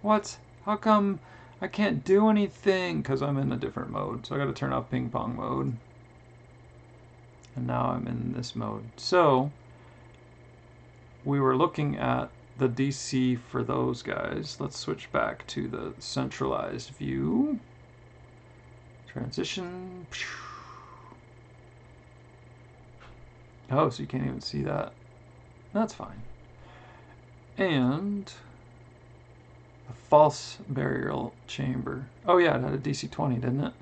How come I can't do anything? Because I'm in a different mode. So I got to turn off ping pong mode. And now I'm in this mode. So we were looking at the DC for those guys. Let's switch back to the centralized view. Transition. Oh, so you can't even see that. That's fine. And the false burial chamber. Oh yeah, it had a DC 20, didn't it?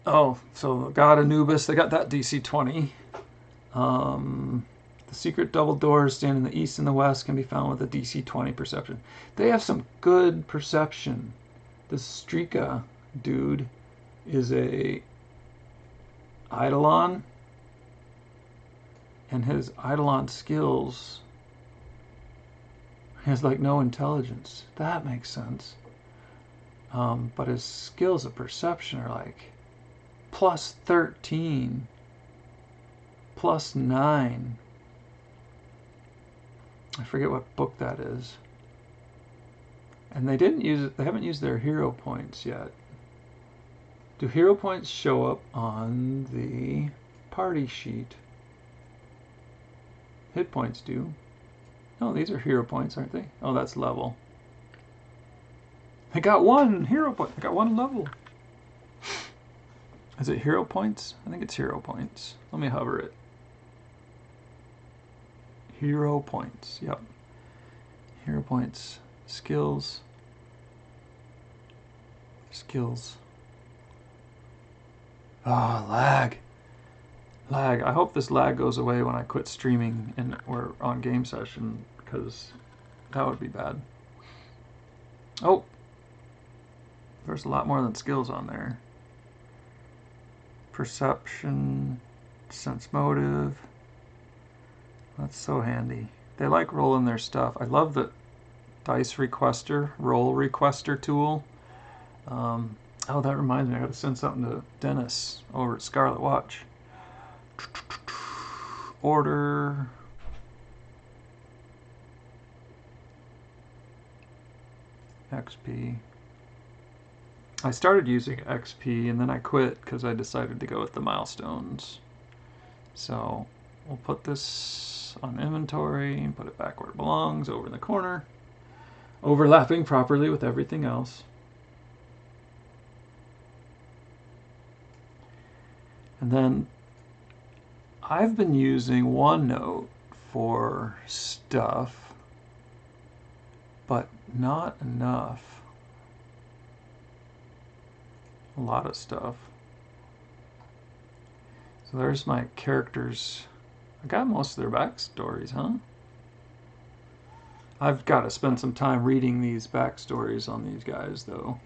Oh, so God Anubis, they got that DC 20. The secret double doors stand in the east and the west can be found with a DC 20 perception. They have some good perception. The Strika dude is a Eidolon, and his Eidolon skills has like no intelligence. That makes sense. But his skills of perception are like plus 13, plus 9. I forget what book that is. And they didn't use it. They haven't used their hero points yet. Do hero points show up on the party sheet? Hit points do. No, these are hero points, aren't they? Oh, that's level. I got one hero point. I got one level. Is it hero points? I think it's hero points. Let me hover it. Hero points. Yep. Hero points. Skills. Skills. Ah, lag. Lag. I hope this lag goes away when I quit streaming and we're on game session, because that would be bad. Oh, there's a lot more than skills on there. Perception, sense motive. That's so handy. They like rolling their stuff. I love the dice requester, roll requester tool. Oh, that reminds me, I gotta send something to Dennis over at Scarlet Watch. Order. XP. I started using XP and then I quit because I decided to go with the milestones. So we'll put this on inventory and put it back where it belongs, over in the corner, overlapping properly with everything else. And then I've been using OneNote for stuff, but not enough. A lot of stuff. So there's my characters. I got most of their backstories, huh? I've got to spend some time reading these backstories on these guys, though.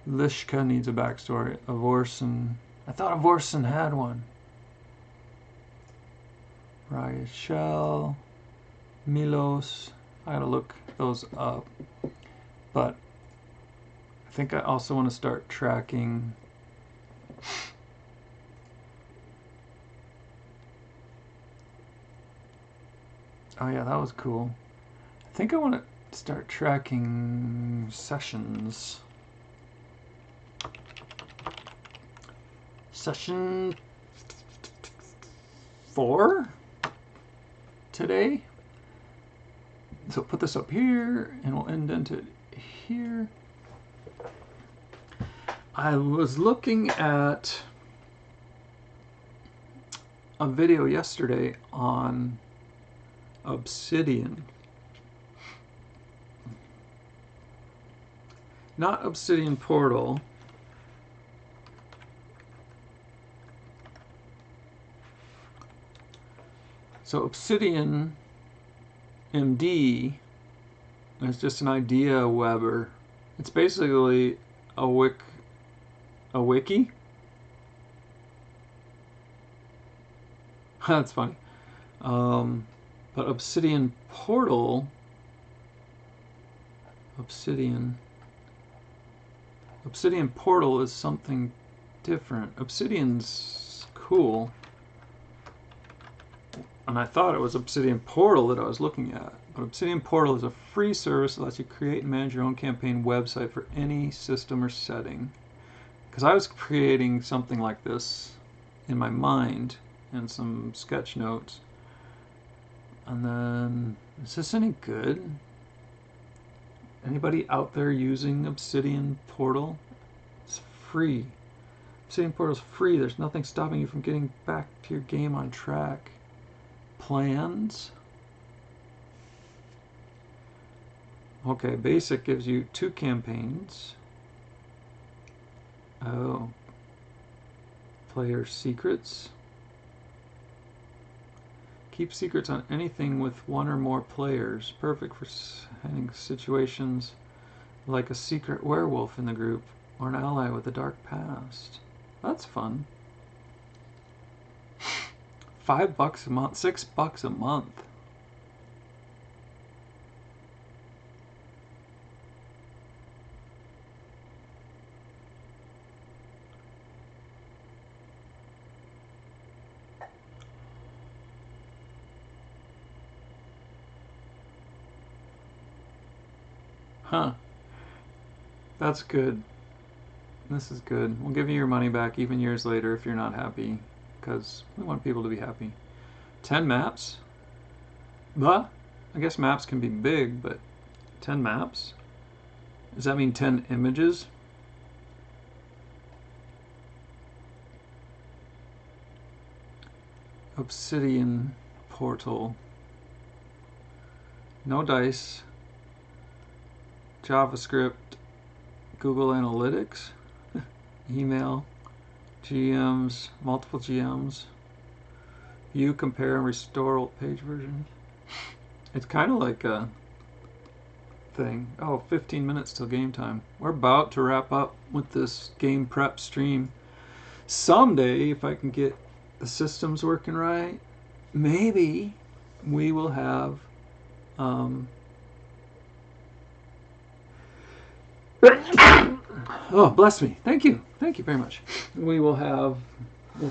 Lishka needs a backstory. Avorson. I thought Avorson had one. Rachel. Milos. I gotta look those up. But I think I also want to start tracking oh yeah, that was cool. I think I want to start tracking sessions. Session 4 today. So put this up here and we'll indent it here. I was looking at a video yesterday on Obsidian. Not Obsidian Portal. So Obsidian MD is just an idea webber. It's basically a wiki. That's funny. But Obsidian Portal, Obsidian Portal is something different. Obsidian's cool. And I thought it was Obsidian Portal that I was looking at. But Obsidian Portal is a free service that lets you create and manage your own campaign website for any system or setting. Because I was creating something like this in my mind and some sketch notes. And then, is this any good? Anybody out there using Obsidian Portal? It's free. Obsidian Portal's free. There's nothing stopping you from getting back to your game on track. Plans. Okay, basic gives you 2 campaigns. Player secrets. Keep secrets on anything with one or more players. Perfect for handling situations like a secret werewolf in the group or an ally with a dark past. That's fun. $5 a month, $6 a month. Huh. That's good. This is good. We'll give you your money back even years later if you're not happy, because we want people to be happy. 10 maps? But I guess maps can be big, but 10 maps? Does that mean 10 images? Obsidian portal. No dice. JavaScript. Google Analytics. Email. GMs. Multiple GMs. View, compare, and restore old page versions. It's kind of like a thing. Oh, 15 minutes till game time. We're about to wrap up with this game prep stream. Someday, if I can get the systems working right, maybe we will have oh, bless me. Thank you very much. We'll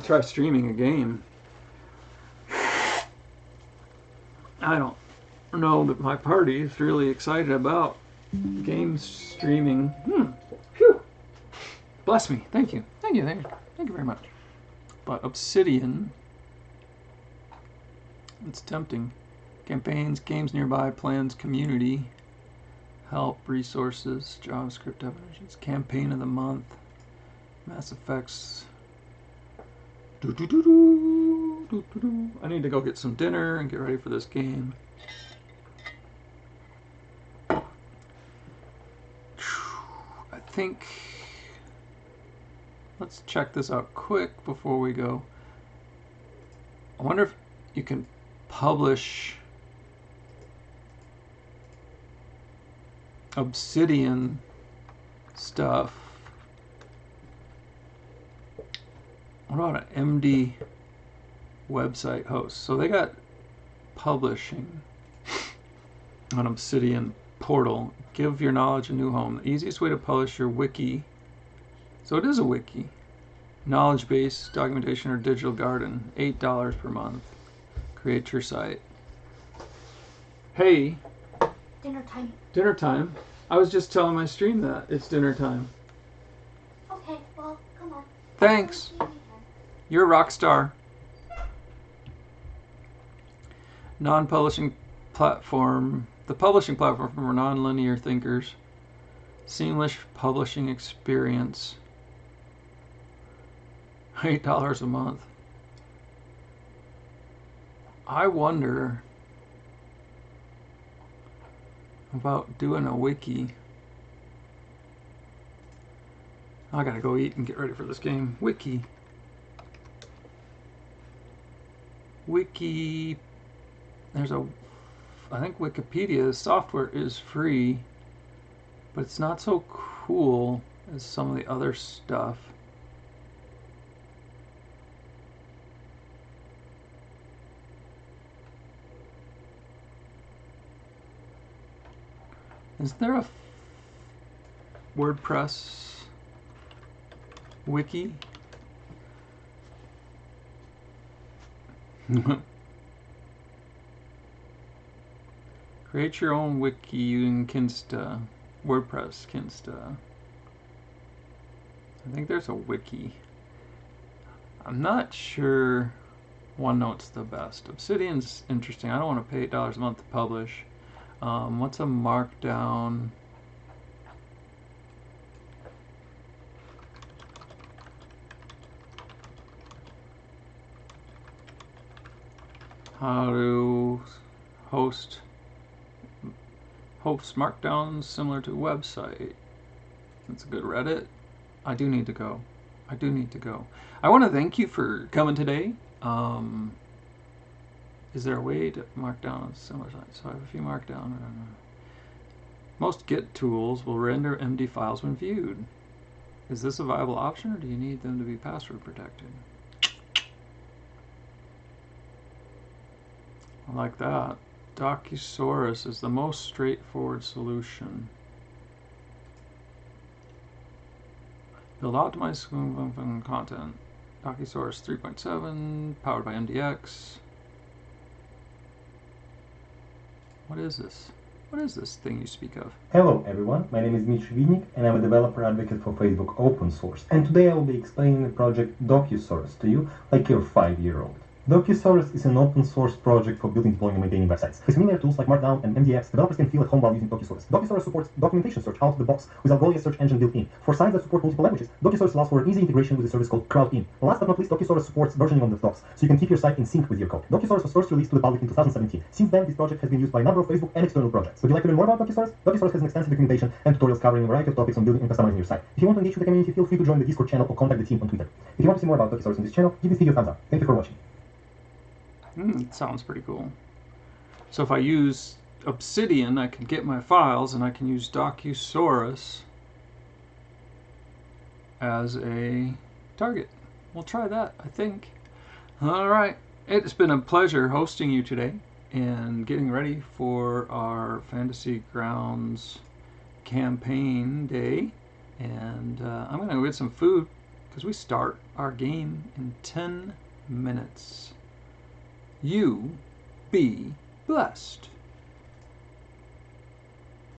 try streaming a game. I don't know that my party is really excited about game streaming. Phew. Bless me. Thank you very much. But Obsidian, it's tempting. Campaigns, games nearby, plans, community, help, resources, JavaScript definitions, campaign of the month, Mass Effects. I need to go get some dinner and get ready for this game. I think, let's check this out quick before we go. I wonder if you can publish Obsidian stuff. What about an MD website host? So they got publishing on Obsidian portal. Give your knowledge a new home. The easiest way to publish your wiki. So it is a wiki. Knowledge base, documentation, or digital garden. $8 per month. Create your site. Hey. Dinner time. Dinner time. I was just telling my stream that it's dinner time. Okay, well, come on. Thanks. You're a rock star. Non-publishing platform. The publishing platform for non-linear thinkers. Seamless publishing experience. $8 a month. I wonder about doing a wiki. I gotta go eat and get ready for this game. Wiki. I think Wikipedia software is free, but it's not so cool as some of the other stuff. Is there a WordPress wiki? Create your own wiki using Kinsta, WordPress Kinsta. I think there's a wiki. I'm not sure OneNote's the best. Obsidian's interesting. I don't want to pay $8 a month to publish. What's a markdown? How to host markdowns similar to a website. That's a good Reddit. I do need to go. I do need to go. I want to thank you for coming today. Is there a way to mark down similar sites? So I have a few marked down. Most Git tools will render MD files when viewed. Is this a viable option, or do you need them to be password protected? I like that. Docusaurus is the most straightforward solution. Build optimized content. Docusaurus 3.7, powered by MDX. What is this? What is this thing you speak of? Hello everyone, my name is Mitch Vidnik and I'm a developer advocate for Facebook Open Source. And today I will be explaining the project Docusaurus to you like you're 5-year-old. Docusaurus is an open source project for building, deploying, and maintaining websites. With similar tools like Markdown and MDX, developers can feel at home while using Docusaurus. Docusaurus supports documentation search out of the box with Algolia search engine built in. For sites that support multiple languages, Docusaurus allows for an easy integration with a service called CrowdIn. And last but not least, Docusaurus supports versioning on the docs, so you can keep your site in sync with your code. Docusaurus was first released to the public in 2017. Since then, this project has been used by a number of Facebook and external projects. Would you like to learn more about Docusaurus? Docusaurus has an extensive documentation and tutorials covering a variety of topics on building and customizing your site. If you want to engage with the community, feel free to join the Discord channel or contact the team on Twitter. If you want to see more about Docusaurus on this channel, give this video a thumbs up. Thank you for watching. Sounds pretty cool. So if I use Obsidian, I can get my files, and I can use Docusaurus as a target. We'll try that, I think. All right. It's been a pleasure hosting you today and getting ready for our Fantasy Grounds campaign day. And I'm going to go get some food because we start our game in 10 minutes. You be blessed.